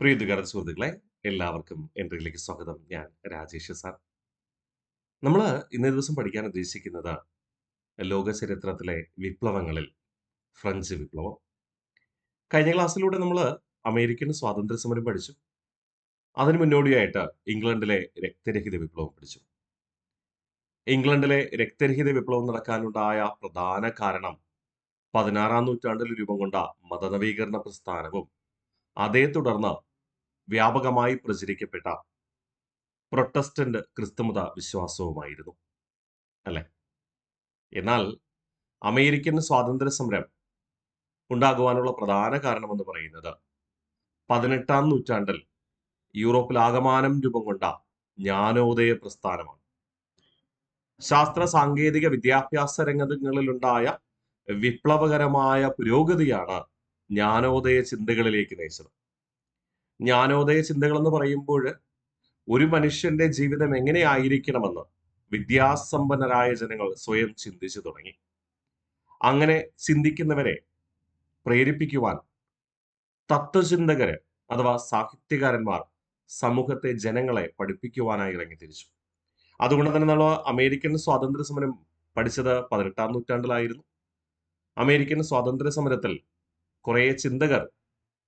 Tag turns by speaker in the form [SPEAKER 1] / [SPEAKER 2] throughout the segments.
[SPEAKER 1] പ്രിയതുകാര സുഹൃത്തുക്കളെ, എല്ലാവർക്കും എൻട്രിയിലേക്ക് സ്വാഗതം. ഞാൻ രാജേഷ് സാർ. നമ്മൾ ഇന്നേ ദിവസം പഠിക്കാൻ ഉദ്ദേശിക്കുന്നത് ലോക ചരിത്രത്തിലെ വിപ്ലവങ്ങളിൽ ഫ്രഞ്ച് വിപ്ലവം. കഴിഞ്ഞ ക്ലാസ്സിലൂടെ നമ്മൾ അമേരിക്കൻ സ്വാതന്ത്ര്യ സമരം പഠിച്ചു. അതിന് മുന്നോടിയായിട്ട് ഇംഗ്ലണ്ടിലെ രക്തരഹിത വിപ്ലവം പഠിച്ചു. ഇംഗ്ലണ്ടിലെ രക്തരഹിത വിപ്ലവം നടക്കാനുണ്ടായ പ്രധാന കാരണം 16-ാം നൂറ്റാണ്ടിൽ രൂപം കൊണ്ട മതനവീകരണ പ്രസ്ഥാനവും അതേ തുടർന്ന് വ്യാപകമായി പ്രചരിക്കപ്പെട്ട പ്രൊട്ടസ്റ്റന്റ് ക്രിസ്തുമത വിശ്വാസവുമായിരുന്നു അല്ലെ. എന്നാൽ അമേരിക്കൻ സ്വാതന്ത്ര്യ സമരം ഉണ്ടാകുവാനുള്ള പ്രധാന കാരണമെന്ന് പറയുന്നത് 18-ാം നൂറ്റാണ്ടിൽ യൂറോപ്പിൽ ആകമാനം രൂപം കൊണ്ട ജ്ഞാനോദയ പ്രസ്ഥാനമാണ്. ശാസ്ത്ര സാങ്കേതിക വിദ്യാഭ്യാസ രംഗങ്ങളിലുണ്ടായ വിപ്ലവകരമായ പുരോഗതിയാണ് ജ്ഞാനോദയ ചിന്തകളിലേക്ക് നയിച്ചത്. ജ്ഞാനോദയ ചിന്തകൾ എന്ന് പറയുമ്പോൾ ഒരു മനുഷ്യന്റെ ജീവിതം എങ്ങനെയായിരിക്കണമെന്ന് വിദ്യാസമ്പന്നരായ ജനങ്ങൾ സ്വയം ചിന്തിച്ചു തുടങ്ങി. അങ്ങനെ ചിന്തിക്കുന്നവരെ പ്രേരിപ്പിക്കുവാൻ തത്വചിന്തകര് അഥവാ സാഹിത്യകാരന്മാർ സമൂഹത്തെ, ജനങ്ങളെ പഠിപ്പിക്കുവാനായി ഇറങ്ങിത്തിരിച്ചു. അതുകൊണ്ട് തന്നെ നമ്മൾ അമേരിക്കൻ സ്വാതന്ത്ര്യ സമരം പഠിച്ചത് 18-ാം നൂറ്റാണ്ടിലായിരുന്നു. അമേരിക്കൻ സ്വാതന്ത്ര്യ സമരത്തിൽ കുറെ ചിന്തകർ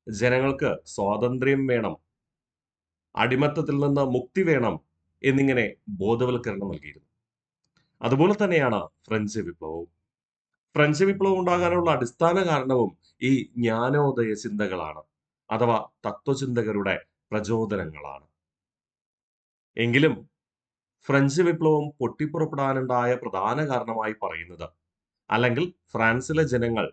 [SPEAKER 1] ജനങ്ങൾക്ക് സ്വാതന്ത്ര്യം വേണം, അടിമത്തത്തിൽ നിന്ന് മുക്തി വേണം എന്നിങ്ങനെ ബോധവൽക്കരണം നൽകിയിരുന്നു. അതുപോലെ തന്നെയാണ് ഫ്രഞ്ച് വിപ്ലവവും. ഫ്രഞ്ച് വിപ്ലവം ഉണ്ടാകാനുള്ള അടിസ്ഥാന കാരണവും ഈ ജ്ഞാനോദയ ചിന്തകളാണ്, അഥവാ തത്വചിന്തകരുടെ പ്രചോദനങ്ങളാണ്. എങ്കിലും ഫ്രഞ്ച് വിപ്ലവം പൊട്ടിപ്പുറപ്പെടാനുണ്ടായ പ്രധാന കാരണമായി പറയുന്നത്, അല്ലെങ്കിൽ ഫ്രാൻസിലെ ജനങ്ങൾ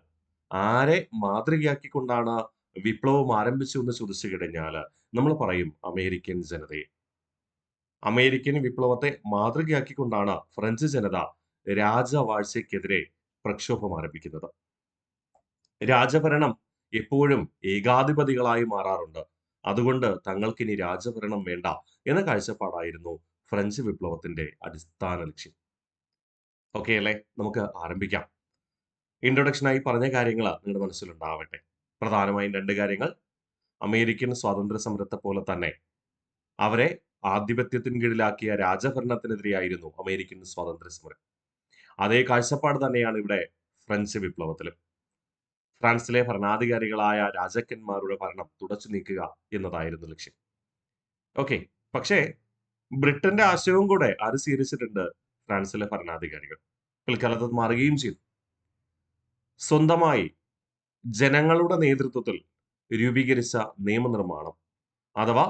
[SPEAKER 1] ആരെ മാതൃകയാക്കിക്കൊണ്ടാണ് വിപ്ലവം ആരംഭിച്ചു എന്ന് ചോദിച്ചു കഴിഞ്ഞാൽ നമ്മൾ പറയും അമേരിക്കൻ ജനതയെ. അമേരിക്കൻ വിപ്ലവത്തെ മാതൃകയാക്കിക്കൊണ്ടാണ് ഫ്രഞ്ച് ജനത രാജവാഴ്ചയ്ക്കെതിരെ പ്രക്ഷോഭം ആരംഭിക്കുന്നത്. രാജഭരണം എപ്പോഴും ഏകാധിപതികളായി മാറാറുണ്ട്. അതുകൊണ്ട് തങ്ങൾക്കിനി രാജഭരണം വേണ്ട എന്ന കാഴ്ചപ്പാടായിരുന്നു ഫ്രഞ്ച് വിപ്ലവത്തിന്റെ അടിസ്ഥാന ലക്ഷ്യം. ഓക്കെ അല്ലേ, നമുക്ക് ആരംഭിക്കാം. ഇൻട്രൊഡക്ഷനായി പറഞ്ഞ കാര്യങ്ങൾ നിങ്ങളുടെ മനസ്സിലുണ്ടാവട്ടെ. പ്രധാനമായും രണ്ട് കാര്യങ്ങൾ. അമേരിക്കൻ സ്വാതന്ത്ര്യ സമരത്തെ പോലെ തന്നെ അവരെ ആധിപത്യത്തിന് കീഴിലാക്കിയ രാജഭരണത്തിനെതിരെയായിരുന്നു അമേരിക്കൻ സ്വാതന്ത്ര്യ സമരം. അതേ കാഴ്ചപ്പാട് തന്നെയാണ് ഇവിടെ ഫ്രഞ്ച് വിപ്ലവത്തിലും. ഫ്രാൻസിലെ ഭരണാധികാരികളായ രാജാക്കന്മാരുടെ ഭരണം തുടച്ചു നീക്കുക എന്നതായിരുന്നു ലക്ഷ്യം. ഓക്കെ, പക്ഷേ ബ്രിട്ടന്റെ ആശയവും കൂടെ ആര് സ്വീകരിച്ചിട്ടുണ്ട്? ഫ്രാൻസിലെ ഭരണാധികാരികൾ പിൽക്കാലത്ത് മാറുകയും ചെയ്തു. സ്വന്തമായി ജനങ്ങളുടെ നേതൃത്വത്തിൽ രൂപീകരിച്ച നിയമനിർമ്മാണം അഥവാ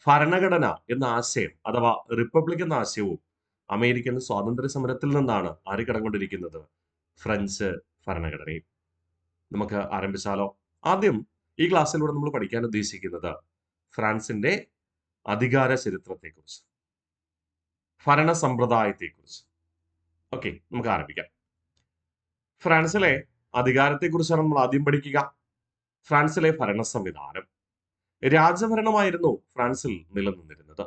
[SPEAKER 1] ഭരണഘടന എന്ന ആശയം, അഥവാ റിപ്പബ്ലിക് എന്ന ആശയവും അമേരിക്കൻ സ്വാതന്ത്ര്യ സമരത്തിൽ നിന്നാണ് ആര് കടംകൊണ്ടിരിക്കുന്നത്? ഫ്രഞ്ച് ഭരണഘടനയും. നമുക്ക് ആരംഭിച്ചാലോ? ആദ്യം ഈ ക്ലാസ്സിലൂടെ നമ്മൾ പഠിക്കാൻ ഉദ്ദേശിക്കുന്നത് ഫ്രാൻസിന്റെ അധികാര ചരിത്രത്തെക്കുറിച്ച്, ഭരണ സമ്പ്രദായത്തെക്കുറിച്ച്. ഓക്കെ, നമുക്ക് ആരംഭിക്കാം. ഫ്രാൻസിലെ അധികാരത്തെക്കുറിച്ചാണ് നമ്മൾ ആദ്യം പഠിക്കുക. ഫ്രാൻസിലെ ഭരണ സംവിധാനം. രാജഭരണമായിരുന്നു ഫ്രാൻസിൽ നിലനിന്നിരുന്നത്.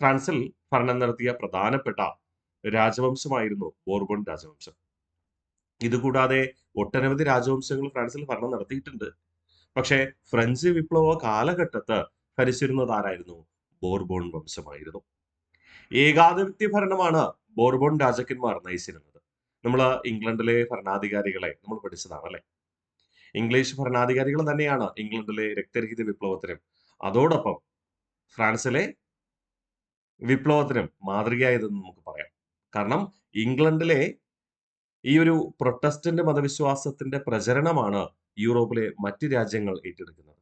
[SPEAKER 1] ഫ്രാൻസിൽ ഭരണം നടത്തിയ പ്രധാനപ്പെട്ട രാജവംശമായിരുന്നു ബോർബൺ രാജവംശം. ഇതുകൂടാതെ ഒട്ടനവധി രാജവംശങ്ങൾ ഫ്രാൻസിൽ ഭരണം നടത്തിയിട്ടുണ്ട്. പക്ഷേ ഫ്രഞ്ച് വിപ്ലവ കാലഘട്ടത്ത് ഭരിച്ചിരുന്നത് ആരായിരുന്നു? ബോർബോൺ വംശമായിരുന്നു. ഏകാധിപത്യ ഭരണമാണ് ബോർബോൺ രാജാക്കന്മാർ നയിച്ചിരുന്നത്. നമ്മൾ ഇംഗ്ലണ്ടിലെ ഭരണാധികാരികളെ നമ്മൾ പഠിച്ചതാണ് അല്ലെ. ഇംഗ്ലീഷ് ഭരണാധികാരികൾ തന്നെയാണ് ഇംഗ്ലണ്ടിലെ രക്തരഹിത വിപ്ലവത്തിനും അതോടൊപ്പം ഫ്രാൻസിലെ വിപ്ലവത്തിനും മാതൃകയായതെന്ന് നമുക്ക് പറയാം. കാരണം ഇംഗ്ലണ്ടിലെ ഈ ഒരു പ്രൊട്ടസ്റ്റന്റ് മതവിശ്വാസത്തിന്റെ പ്രചരണമാണ് യൂറോപ്പിലെ മറ്റ് രാജ്യങ്ങൾ ഏറ്റെടുക്കുന്നത്.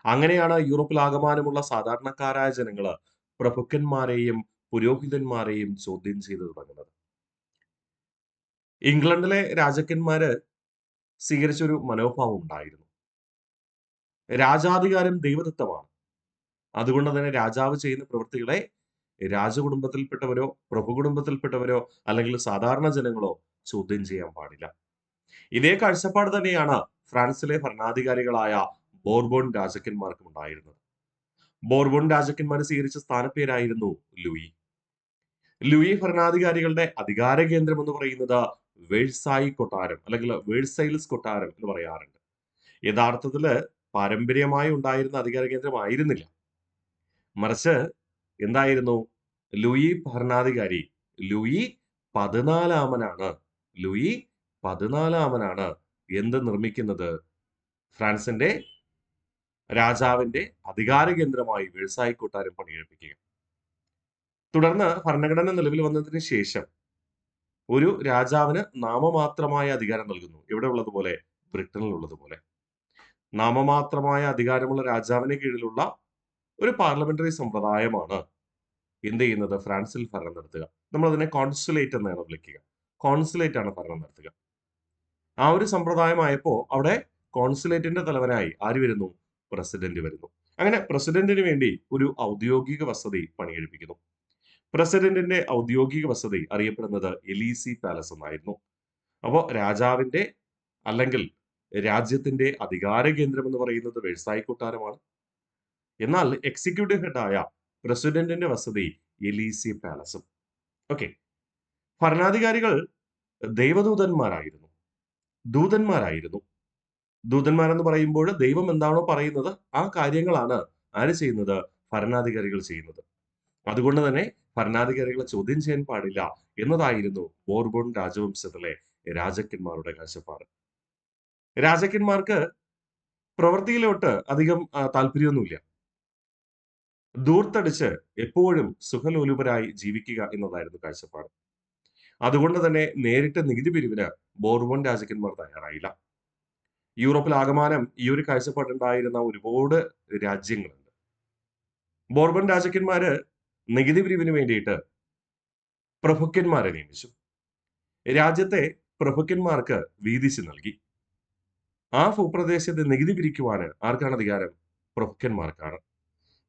[SPEAKER 1] അങ്ങനെയാണ് യൂറോപ്പിൽ ആകമാനമുള്ള സാധാരണക്കാരായ ജനങ്ങള് പ്രഭുക്കന്മാരെയും പുരോഹിതന്മാരെയും ചോദ്യം ചെയ്തു തുടങ്ങുന്നത്. ഇംഗ്ലണ്ടിലെ രാജാക്കന്മാര് സ്വീകരിച്ച ഒരു മനോഭാവം ഉണ്ടായിരുന്നു. രാജാധികാരം ദൈവദത്തമാണ്. അതുകൊണ്ട് തന്നെ രാജാവ് ചെയ്യുന്ന പ്രവൃത്തികളെ രാജകുടുംബത്തിൽപ്പെട്ടവരോ പ്രഭുകുടുംബത്തിൽപ്പെട്ടവരോ അല്ലെങ്കിൽ സാധാരണ ജനങ്ങളോ ചോദ്യം ചെയ്യാൻ പാടില്ല. ഇതേ കാഴ്ചപ്പാട് തന്നെയാണ് ഫ്രാൻസിലെ ഭരണാധികാരികളായ ബോർബോൺ രാജാക്കന്മാർക്കും ഉണ്ടായിരുന്നത്. ബോർബോൺ രാജാക്കന്മാർ സ്വീകരിച്ച സ്ഥാനപ്പേരായിരുന്നു ലൂയി. ലൂയി ഭരണാധികാരികളുടെ അധികാര കേന്ദ്രം എന്ന് പറയുന്നത് വേഴ്സായി കൊട്ടാരം അല്ലെങ്കിൽ വേഴ്സൈൽസ് കൊട്ടാരം എന്ന് പറയാറുണ്ട്. യഥാർത്ഥത്തില് പാരമ്പര്യമായി ഉണ്ടായിരുന്ന അധികാര കേന്ദ്രമായിരുന്നില്ല. മറിച്ച് എന്തായിരുന്നു? ലൂയി ഭരണാധികാരി ലൂയി 14-മനാണ് ലൂയി 14-മനാണ് എന്ത് നിർമ്മിക്കുന്നത്? ഫ്രാൻസിന്റെ രാജാവിന്റെ അധികാര കേന്ദ്രമായി വേഴ്സായി കൊട്ടാരം പണികഴിപ്പിക്കുക. തുടർന്ന് ഭരണഘടന നിലവിൽ വന്നതിന് ശേഷം ഒരു രാജാവിന് നാമമാത്രമായ അധികാരം നൽകുന്നു. എവിടെ ഉള്ളതുപോലെ? ബ്രിട്ടനിൽ ഉള്ളതുപോലെ. നാമമാത്രമായ അധികാരമുള്ള രാജാവിന് കീഴിലുള്ള ഒരു പാർലമെന്ററി സമ്പ്രദായമാണ് എന്ത് ചെയ്യുന്നത്? ഫ്രാൻസിൽ ഭരണം നടത്തുക. നമ്മൾ അതിനെ കോൺസുലേറ്റ് എന്നാണ് വിളിക്കുക. കോൺസുലേറ്റ് ആണ് ഭരണം നടത്തുക. ആ ഒരു സമ്പ്രദായമായപ്പോ അവിടെ കോൺസുലേറ്റിന്റെ തലവനായി ആര് വരുന്നു? പ്രസിഡന്റ് വരുന്നു. അങ്ങനെ പ്രസിഡന്റിന് വേണ്ടി ഒരു ഔദ്യോഗിക വസതി പണികഴിപ്പിക്കുന്നു. പ്രസിഡന്റിന്റെ ഔദ്യോഗിക വസതി അറിയപ്പെടുന്നത് എലീസി പാലസ് എന്നായിരുന്നു. അപ്പോൾ രാജാവിന്റെ അല്ലെങ്കിൽ രാജ്യത്തിന്റെ അധികാര കേന്ദ്രം എന്ന് പറയുന്നത് വേഴ്സായി കൊട്ടാരമാണ്. എന്നാൽ എക്സിക്യൂട്ടീവ് ഹെഡായ പ്രസിഡന്റിന്റെ വസതി എലീസി പാലസും. ഓക്കെ. ഭരണാധികാരികൾ ദൈവദൂതന്മാരായിരുന്നു. ദൂതന്മാരായിരുന്നു. ദൂതന്മാരെന്ന് പറയുമ്പോൾ ദൈവം എന്താണോ പറയുന്നത് ആ കാര്യങ്ങളാണ് ആര് ചെയ്യുന്നത്? ഭരണാധികാരികൾ ചെയ്യുന്നത്. അതുകൊണ്ട് തന്നെ ഭരണാധികാരികളെ ചോദ്യം ചെയ്യാൻ പാടില്ല എന്നതായിരുന്നു ബോർബോൺ രാജവംശത്തിലെ രാജാക്കന്മാരുടെ കാഴ്ചപ്പാട്. രാജാക്കന്മാർക്ക് പ്രവൃത്തിയിലോട്ട് അധികം താല്പര്യമൊന്നുമില്ല. ധൂർത്തടിച്ച് എപ്പോഴും സുഖലോലുപരായി ജീവിക്കുക എന്നതായിരുന്നു കാഴ്ചപ്പാട്. അതുകൊണ്ട് തന്നെ നേരിട്ട് നികുതി പിരിവിന് ബോർബോൺ രാജാക്കന്മാർ തയ്യാറായില്ല. യൂറോപ്പിൽ ആകമാനം ഈ ഒരു കാഴ്ചപ്പാടുണ്ടായിരുന്ന ഒരുപാട് രാജ്യങ്ങളുണ്ട്. ബോർബൺ രാജാക്കന്മാര് നികുതി പിരിവിന് വേണ്ടിയിട്ട് പ്രഭുക്കന്മാരെ നിയമിച്ചു. രാജ്യത്തെ പ്രഭുക്കന്മാർക്ക് വീതിച്ചു നൽകി. ആ ഭൂപ്രദേശത്ത് നികുതി പിരിക്കുവാന് ആർക്കാണ് അധികാരം? പ്രഭുക്കന്മാർക്കാണ്.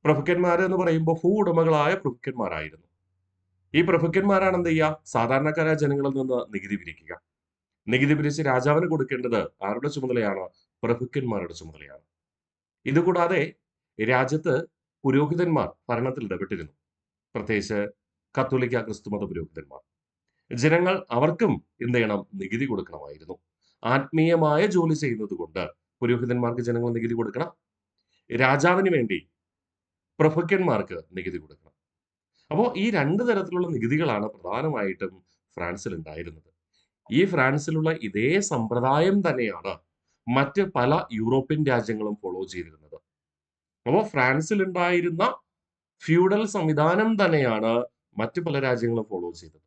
[SPEAKER 1] പ്രഭുക്കന്മാർ എന്ന് പറയുമ്പോൾ ഭൂ ഉടമകളായ പ്രഭുക്കന്മാരായിരുന്നു. ഈ പ്രഭുക്കന്മാരാണ് എന്ത് ചെയ്യുക? സാധാരണക്കാരായ ജനങ്ങളിൽ നിന്ന് നികുതി പിരിക്കുക. നികുതി പിരിച്ച് രാജാവിന് കൊടുക്കേണ്ടത് ആരുടെ ചുമതലയാണ്? പ്രഭുക്കന്മാരുടെ ചുമതലയാണ്. ഇതുകൂടാതെ രാജ്യത്ത് പുരോഹിതന്മാർ ഭരണത്തിൽ ഇടപെട്ടിരുന്നു. പ്രത്യേകിച്ച് കത്തോലിക്ക ക്രിസ്തുമത പുരോഹിതന്മാർ. ജനങ്ങൾ അവർക്കും എന്ത് ചെയ്യണം? നികുതി കൊടുക്കണമായിരുന്നു. ആത്മീയമായ ജോലി ചെയ്യുന്നത് കൊണ്ട് പുരോഹിതന്മാർക്ക് ജനങ്ങൾ നികുതി കൊടുക്കണം. രാജാവിന് വേണ്ടി പ്രഭുക്കന്മാർക്ക് നികുതി കൊടുക്കണം. അപ്പോൾ ഈ രണ്ട് തരത്തിലുള്ള നികുതികളാണ് പ്രധാനമായിട്ടും ഫ്രാൻസിൽ ഉണ്ടായിരുന്നത്. ഈ ഫ്രാൻസിലുള്ള ഇതേ സമ്പ്രദായം തന്നെയാണ് മറ്റ് പല യൂറോപ്യൻ രാജ്യങ്ങളും ഫോളോ ചെയ്തിരുന്നത്. അപ്പോൾ ഫ്രാൻസിൽ ഉണ്ടായിരുന്ന ഫ്യൂഡൽ സംവിധാനം തന്നെയാണ് മറ്റു പല രാജ്യങ്ങളും ഫോളോ ചെയ്തത്.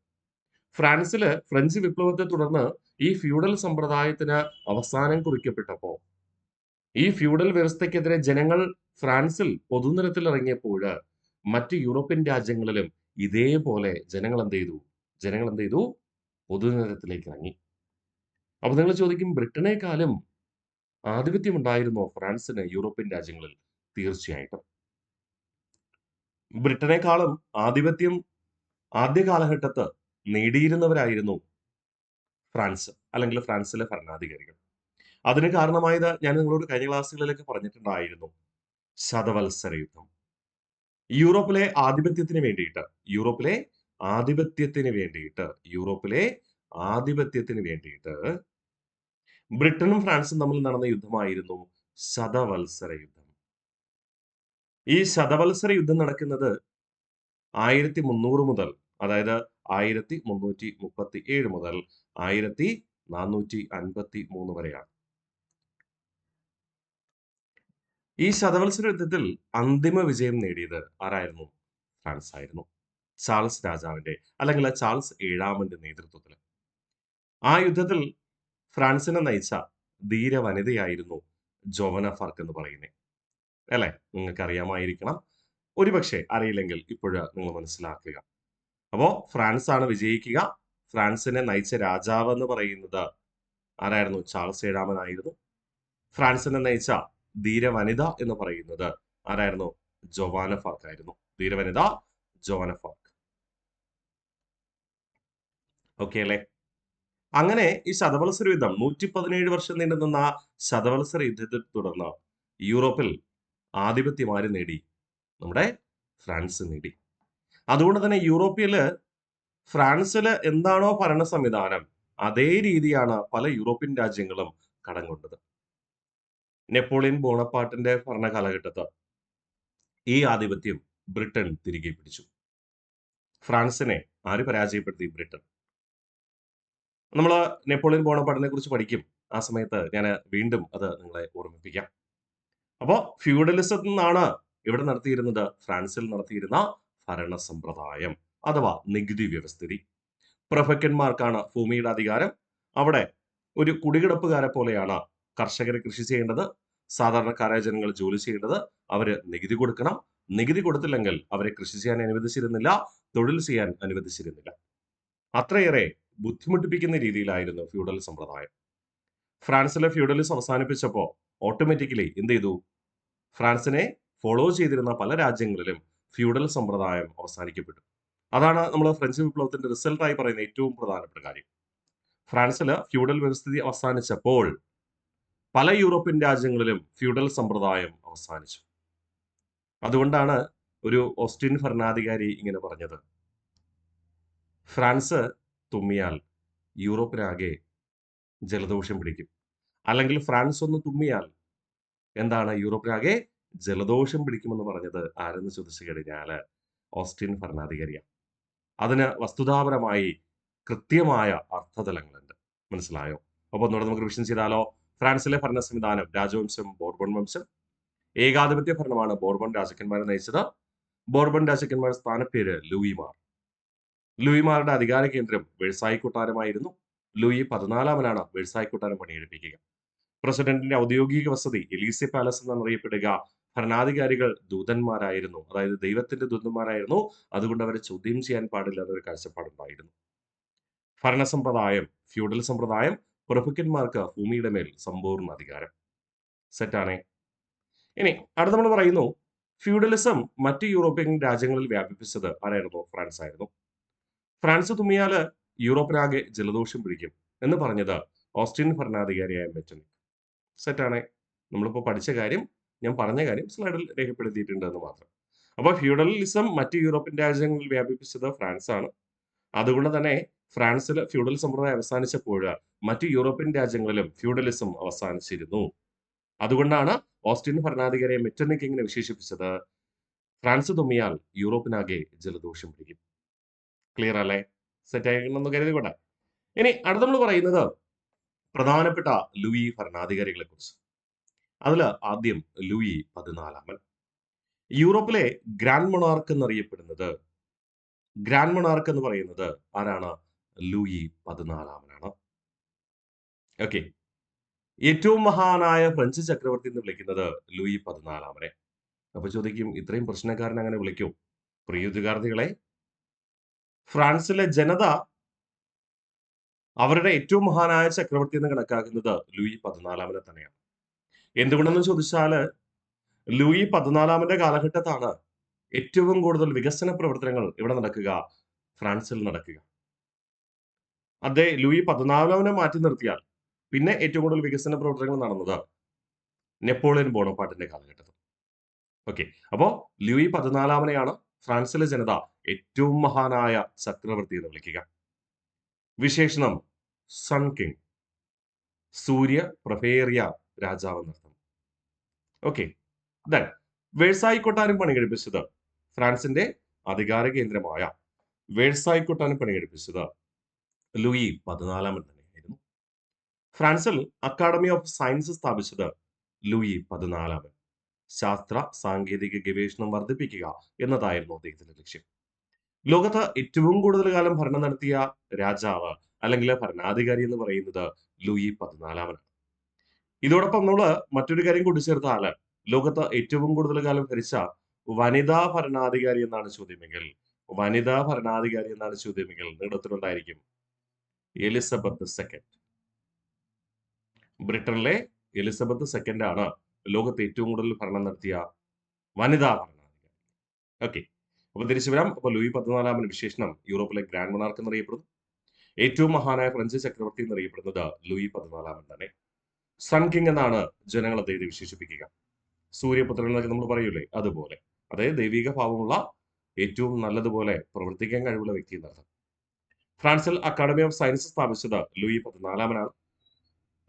[SPEAKER 1] ഫ്രാൻസില് ഫ്രഞ്ച് വിപ്ലവത്തെ തുടർന്ന് ഈ ഫ്യൂഡൽ സമ്പ്രദായത്തിന് അവസാനം കുറിക്കപ്പെട്ടപ്പോൾ ഈ ഫ്യൂഡൽ വ്യവസ്ഥയ്ക്കെതിരെ ജനങ്ങൾ ഫ്രാൻസിൽ പൊതുനിരത്തിൽ ഇറങ്ങിയപ്പോൾ മറ്റ് യൂറോപ്യൻ രാജ്യങ്ങളിലും ഇതേപോലെ ജനങ്ങൾ എന്ത് ചെയ്തു? പൊതുനിരത്തിലേക്ക് ഇറങ്ങി. അപ്പൊ നിങ്ങൾ ചോദിക്കും, ബ്രിട്ടനേക്കാളും ആധിപത്യം ഉണ്ടായിരുന്നോ ഫ്രാൻസിന് യൂറോപ്യൻ രാജ്യങ്ങളിൽ? തീർച്ചയായിട്ടും. ബ്രിട്ടനേക്കാളും ആധിപത്യം ആദ്യ കാലഘട്ടത്ത് നേടിയിരുന്നവരായിരുന്നു ഫ്രാൻസ് അല്ലെങ്കിൽ ഫ്രാൻസിലെ ഭരണാധികാരികൾ. അതിന് കാരണമായത് ഞാൻ നിങ്ങളോട് കഴിഞ്ഞ ക്ലാസ്സുകളിലൊക്കെ പറഞ്ഞിട്ടുണ്ടായിരുന്നു. ശതവത്സര യുദ്ധം. യൂറോപ്പിലെ ആധിപത്യത്തിന് വേണ്ടിയിട്ട് ബ്രിട്ടനും ഫ്രാൻസും തമ്മിൽ നടന്ന യുദ്ധമായിരുന്നു ശതവത്സര യുദ്ധം. ഈ ശതവത്സര യുദ്ധം നടക്കുന്നത് 1300 മുതൽ, അതായത് 1337 മുതൽ 1453 വരെയാണ്. ഈ ശതവത്സര യുദ്ധത്തിൽ അന്തിമ വിജയം നേടിയത് ആരായിരുന്നു? ഫ്രാൻസ് ആയിരുന്നു. ചാൾസ് രാജാവിന്റെ അല്ലെങ്കിൽ ചാൾസ് 7-ന്റെ നേതൃത്വത്തിൽ. ആ യുദ്ധത്തിൽ ഫ്രാൻസിനെ നയിച്ച ധീര വനിതയായിരുന്നു ജോവന ഫാർക്ക് എന്ന് പറയുന്നത്. അല്ലെ? നിങ്ങൾക്ക് അറിയാമായിരിക്കണം. ഒരുപക്ഷെ അറിയില്ലെങ്കിൽ ഇപ്പോഴ് നിങ്ങൾ മനസ്സിലാക്കുക. അപ്പോ ഫ്രാൻസ് ആണ് വിജയിക്കുക. ഫ്രാൻസിനെ നയിച്ച രാജാവ് എന്ന് പറയുന്നത് ആരായിരുന്നു? ചാൾസ് 7-മനായിരുന്നു. ഫ്രാൻസിനെ നയിച്ച ധീര വനിത എന്ന് പറയുന്നത് ആരായിരുന്നു? ജോവാന ഫാർക്ക് ആയിരുന്നു. ധീരവനിത ജോവാന ഫാർക്ക്. ഓക്കെ അല്ലേ? അങ്ങനെ ഈ ശതവത്സര യുദ്ധം 117 വർഷം നീണ്ടുനിന്ന ശതവത്സര യുദ്ധത്തെ തുടർന്ന് യൂറോപ്പിൽ ആധിപത്യം ആര് നേടി? നമ്മുടെ ഫ്രാൻസ് നേടി. അതുകൊണ്ട് തന്നെ യൂറോപ്പില് ഫ്രാൻസില് എന്താണോ ഭരണ സംവിധാനം അതേ രീതിയാണ് പല യൂറോപ്യൻ രാജ്യങ്ങളും കടം കൊണ്ടത്. നെപ്പോളിയൻ ബോണപ്പാർട്ടിന്റെ ഭരണ കാലഘട്ടത്ത് ഈ ആധിപത്യം ബ്രിട്ടൻ തിരികെ പിടിച്ചു. ഫ്രാൻസിനെ ആര് പരാജയപ്പെടുത്തി? ബ്രിട്ടൻ. നമ്മൾ നെപ്പോളിയൻ ബോണപ്പാർട്ടിനെ കുറിച്ച് പഠിക്കും. ആ സമയത്ത് ഞാൻ വീണ്ടും അത് നിങ്ങളെ ഓർമ്മിപ്പിക്കാം. അപ്പോൾ ഫ്യൂഡലിസത്തിൽ നിന്നാണ് ഇവിടെ നടത്തിയിരുന്നത്? ഫ്രാൻസിൽ നടത്തിയിരുന്ന ഭരണ സമ്പ്രദായം അഥവാ നികുതി വ്യവസ്ഥിതി. പ്രഭുക്കന്മാർക്കാണ് ഭൂമിയുടെ അധികാരം. അവിടെ ഒരു കുടികിടപ്പുകാരെ പോലെയാണ് കർഷകർ കൃഷി ചെയ്യേണ്ടത്, സാധാരണക്കാരായ ജനങ്ങൾ ജോലി ചെയ്യേണ്ടത്. അവര് നികുതി കൊടുക്കണം. നികുതി കൊടുത്തില്ലെങ്കിൽ അവരെ കൃഷി ചെയ്യാൻ അനുവദിച്ചിരുന്നില്ല, തൊഴിൽ ചെയ്യാൻ അനുവദിച്ചിരുന്നില്ല. അത്രയേറെ ബുദ്ധിമുട്ടിപ്പിക്കുന്ന രീതിയിലായിരുന്നു ഫ്യൂഡൽ സമ്പ്രദായം. ഫ്രാൻസിലെ ഫ്യൂഡലിസം അവസാനിപ്പിച്ചപ്പോൾ ഓട്ടോമാറ്റിക്കലി എന്ത് ചെയ്തു? ഫ്രാൻസിനെ ഫോളോ ചെയ്തിരുന്ന പല രാജ്യങ്ങളിലും ഫ്യൂഡൽ സമ്പ്രദായം അവസാനിക്കപ്പെട്ടു. അതാണ് നമ്മൾ ഫ്രഞ്ച് വിപ്ലവത്തിന്റെ റിസൾട്ടായി പറയുന്ന ഏറ്റവും പ്രധാനപ്പെട്ട കാര്യം. ഫ്രാൻസില് ഫ്യൂഡൽ വ്യവസ്ഥിതി അവസാനിച്ചപ്പോൾ പല യൂറോപ്യൻ രാജ്യങ്ങളിലും ഫ്യൂഡൽ സമ്പ്രദായം അവസാനിച്ചു. അതുകൊണ്ടാണ് ഒരു ഓസ്ട്രിയൻ ഭരണാധികാരി ഇങ്ങനെ പറഞ്ഞത്, ഫ്രാൻസ് തുമ്മിയാൽ യൂറോപ്പിനാകെ ജലദോഷം പിടിക്കും. അല്ലെങ്കിൽ ഫ്രാൻസ് ഒന്ന് തുമ്മിയാൽ എന്താണ് യൂറോപ്പിനാകെ ജലദോഷം പിടിക്കുമെന്ന് പറഞ്ഞത് ആരെന്ന് ചോദിച്ചു കഴിഞ്ഞാൽ ഓസ്ട്രിയൻ ഭരണാധികാരിയാണ്. അതിന് വസ്തുതാപരമായി കൃത്യമായ അർത്ഥതലങ്ങളുണ്ട്. മനസ്സിലായോ? അപ്പൊ ഒന്നുകൂടെ നമുക്ക് റിവിഷൻ ചെയ്താലോ? ഫ്രാൻസിലെ ഭരണ സംവിധാനം രാജവംശം, ബോർബൺ വംശം. ഏകാധിപത്യ ഭരണമാണ് ബോർബൺ രാജാക്കന്മാരെ നയിച്ചത്. ബോർബൺ രാജാക്കന്മാരുടെ സ്ഥാനപ്പേര് ലൂയിമാർ. ലൂയിമാരുടെ അധികാര കേന്ദ്രം വെഴ്സായി കൊട്ടാരമായിരുന്നു. ലൂയി 14 വെഴ്സായി കൊട്ടാരം പണിയെടുപ്പിക്കുക. പ്രസിഡന്റിന്റെ ഔദ്യോഗിക വസതി എലീസെ പാലസ് എന്നറിയപ്പെടുക. ഭരണാധികാരികൾ ദൂതന്മാരായിരുന്നു, അതായത് ദൈവത്തിന്റെ ദൂതന്മാരായിരുന്നു. അതുകൊണ്ട് അവരെ ചോദ്യം ചെയ്യാൻ പാടില്ല എന്നൊരു കാഴ്ചപ്പാടുണ്ടായിരുന്നു. ഭരണസമ്പ്രദായം ഫ്യൂഡൽ സമ്പ്രദായം. പ്രഭുക്കന്മാർക്ക് ഭൂമിയുടെ മേൽ സമ്പൂർണ്ണ അധികാരം. സെറ്റാണേ. ഇനി അടുത്ത നമ്മൾ പറയുന്നു, ഫ്യൂഡലിസം മറ്റ് യൂറോപ്യൻ രാജ്യങ്ങളിൽ വ്യാപിപ്പിച്ചത് ആരായിരുന്നു? ഫ്രാൻസ് ആയിരുന്നു. ഫ്രാൻസ് തുമ്മിയാല് യൂറോപ്പിനാകെ ജലദോഷം പിടിക്കും എന്ന് പറഞ്ഞത് ഓസ്ട്രിയൻ ഭരണാധികാരിയായ മെറ്റർനിക്. സെറ്റാണേ. നമ്മളിപ്പോൾ പഠിച്ച കാര്യം, ഞാൻ പറഞ്ഞ കാര്യം സ്ലൈഡിൽ രേഖപ്പെടുത്തിയിട്ടുണ്ട് എന്ന് മാത്രം. അപ്പോൾ ഫ്യൂഡലിസം മറ്റ് യൂറോപ്യൻ രാജ്യങ്ങളിൽ വ്യാപിപ്പിച്ചത് ഫ്രാൻസ് ആണ്. അതുകൊണ്ട് തന്നെ ഫ്രാൻസിൽ ഫ്യൂഡൽ സമ്പ്രദായം അവസാനിച്ചപ്പോൾ മറ്റ് യൂറോപ്യൻ രാജ്യങ്ങളിലും ഫ്യൂഡലിസം അവസാനിച്ചിരുന്നു. അതുകൊണ്ടാണ് ഓസ്ട്രിയൻ ഭരണാധികാരിയെ മെറ്റർനിക് ഇങ്ങനെ വിശേഷിപ്പിച്ചത്, ഫ്രാൻസ് തുമ്മിയാൽ യൂറോപ്പിനാകെ ജലദോഷം പിടിക്കും. ക്ലിയർ അല്ലേ? സെറ്റ് ആയിക്കൊണ്ടെന്ന് കരുതിക്കൊണ്ട. ഇനി അടുത്ത നമ്മൾ പറയുന്നത് പ്രധാനപ്പെട്ട ലൂയി ഭരണാധികാരികളെ കുറിച്ച്. അതിൽ ആദ്യം ലൂയി 14. യൂറോപ്പിലെ ഗ്രാൻഡ് മൊണാർക്ക് എന്നറിയപ്പെടുന്നത്, ഗ്രാൻഡ് മൊണാർക്ക് എന്ന് പറയുന്നത് ആരാണ്? ലൂയി 14. ഓക്കെ. ഏറ്റവും മഹാനായ ഫ്രഞ്ച് ചക്രവർത്തി എന്ന് വിളിക്കുന്നത് ലൂയി 14. അപ്പൊ ചോദിക്കും, ഇത്രയും പ്രശ്നക്കാരൻ അങ്ങനെ വിളിക്കും? പ്രിയ വിദ്യാർത്ഥികളെ, ഫ്രാൻസിലെ ജനത അവരുടെ ഏറ്റവും മഹാനായ ചക്രവർത്തി എന്ന് കണക്കാക്കുന്നത് ലൂയി 14 തന്നെയാണ്. എന്തുകൊണ്ടെന്ന് ചോദിച്ചാല് ലൂയി 14 കാലഘട്ടത്താണ് ഏറ്റവും കൂടുതൽ വികസന പ്രവർത്തനങ്ങൾ ഇവിടെ നടക്കുക? ഫ്രാൻസിൽ നടക്കുക. ലൂയി 14 മാറ്റി നിർത്തിയാൽ പിന്നെ ഏറ്റവും കൂടുതൽ വികസന പ്രവർത്തനങ്ങൾ നടന്നത് നെപ്പോളിയൻ ബോണപ്പാർട്ടിന്റെ കാലഘട്ടത്തിൽ. ഓക്കെ. അപ്പോ ലൂയി 14 ഫ്രാൻസിലെ ജനത ഏറ്റവും മഹാനായ ചക്രവർത്തി എന്ന് വിളിക്കുക. വിശേഷണം സൺ കിങ്, സൂര്യ പ്രഭേറിയ രാജാവ് എന്നർത്ഥം. ഓക്കെ. ദെൻ വേഴ്സായി കൊട്ടാരം പണികഴിപ്പിച്ചത്, ഫ്രാൻസിന്റെ അധികാര കേന്ദ്രമായ വേഴ്സായി കൊട്ടാരം പണികഴിപ്പിച്ചത് ലൂയി 14 തന്നെയായിരുന്നു. ഫ്രാൻസിൽ അക്കാഡമി ഓഫ് സയൻസ് സ്ഥാപിച്ചത് ലൂയി 14. ശാസ്ത്ര സാങ്കേതിക ഗവേഷണം വർദ്ധിപ്പിക്കുക എന്നതായിരുന്നു അദ്ദേഹത്തിന്റെ ലക്ഷ്യം. ലോകത്ത് ഏറ്റവും കൂടുതൽ കാലം ഭരണം നടത്തിയ രാജാവ് അല്ലെങ്കിൽ ഭരണാധികാരി എന്ന് പറയുന്നത് ലൂയി 14. ഇതോടൊപ്പം നമ്മൾ മറ്റൊരു കാര്യം കൂട്ടിച്ചേർത്താൽ ലോകത്ത് ഏറ്റവും കൂടുതൽ കാലം ഭരിച്ച വനിതാ ഭരണാധികാരി എന്നാണ് ചോദ്യമെങ്കിൽ, വനിതാ ഭരണാധികാരി എന്നാണ് ചോദ്യമെങ്കിൽ നിങ്ങളുടെ ഉത്തരം എന്തായിരിക്കും? Elizabeth second. ബ്രിട്ടനിലെ എലിസബത്ത് സെക്കൻഡ് ആണ് ലോകത്ത് ഏറ്റവും കൂടുതൽ ഭരണം നടത്തിയ വനിതാ ഭരണാധികാരി. ഓക്കെ. അപ്പൊ തിരിച്ചു വരാം. അപ്പൊ ലൂയി 14 വിശേഷണം യൂറോപ്പിലെ ഗ്രാൻഡ് മൊണാർക്ക് എന്നറിയപ്പെടുന്നു. ഏറ്റവും മഹാനായ ഫ്രഞ്ച് ചക്രവർത്തി എന്നറിയപ്പെടുന്നത് ലൂയി 14 തന്നെ. സൺ കിങ് എന്നാണ് ജനങ്ങൾ അദ്ദേഹത്തെ വിശേഷിപ്പിക്കുക. സൂര്യപുത്രൻ എന്നൊക്കെ നമ്മൾ പറയൂലേ, അതുപോലെ. അതായത് ദൈവിക ഭാവമുള്ള, ഏറ്റവും നല്ലതുപോലെ പ്രവർത്തിക്കാൻ കഴിവുള്ള വ്യക്തി എന്നർത്ഥം. ഫ്രാൻസിൽ അക്കാഡമി ഓഫ് സയൻസ് സ്ഥാപിച്ചത് ലൂയി 14.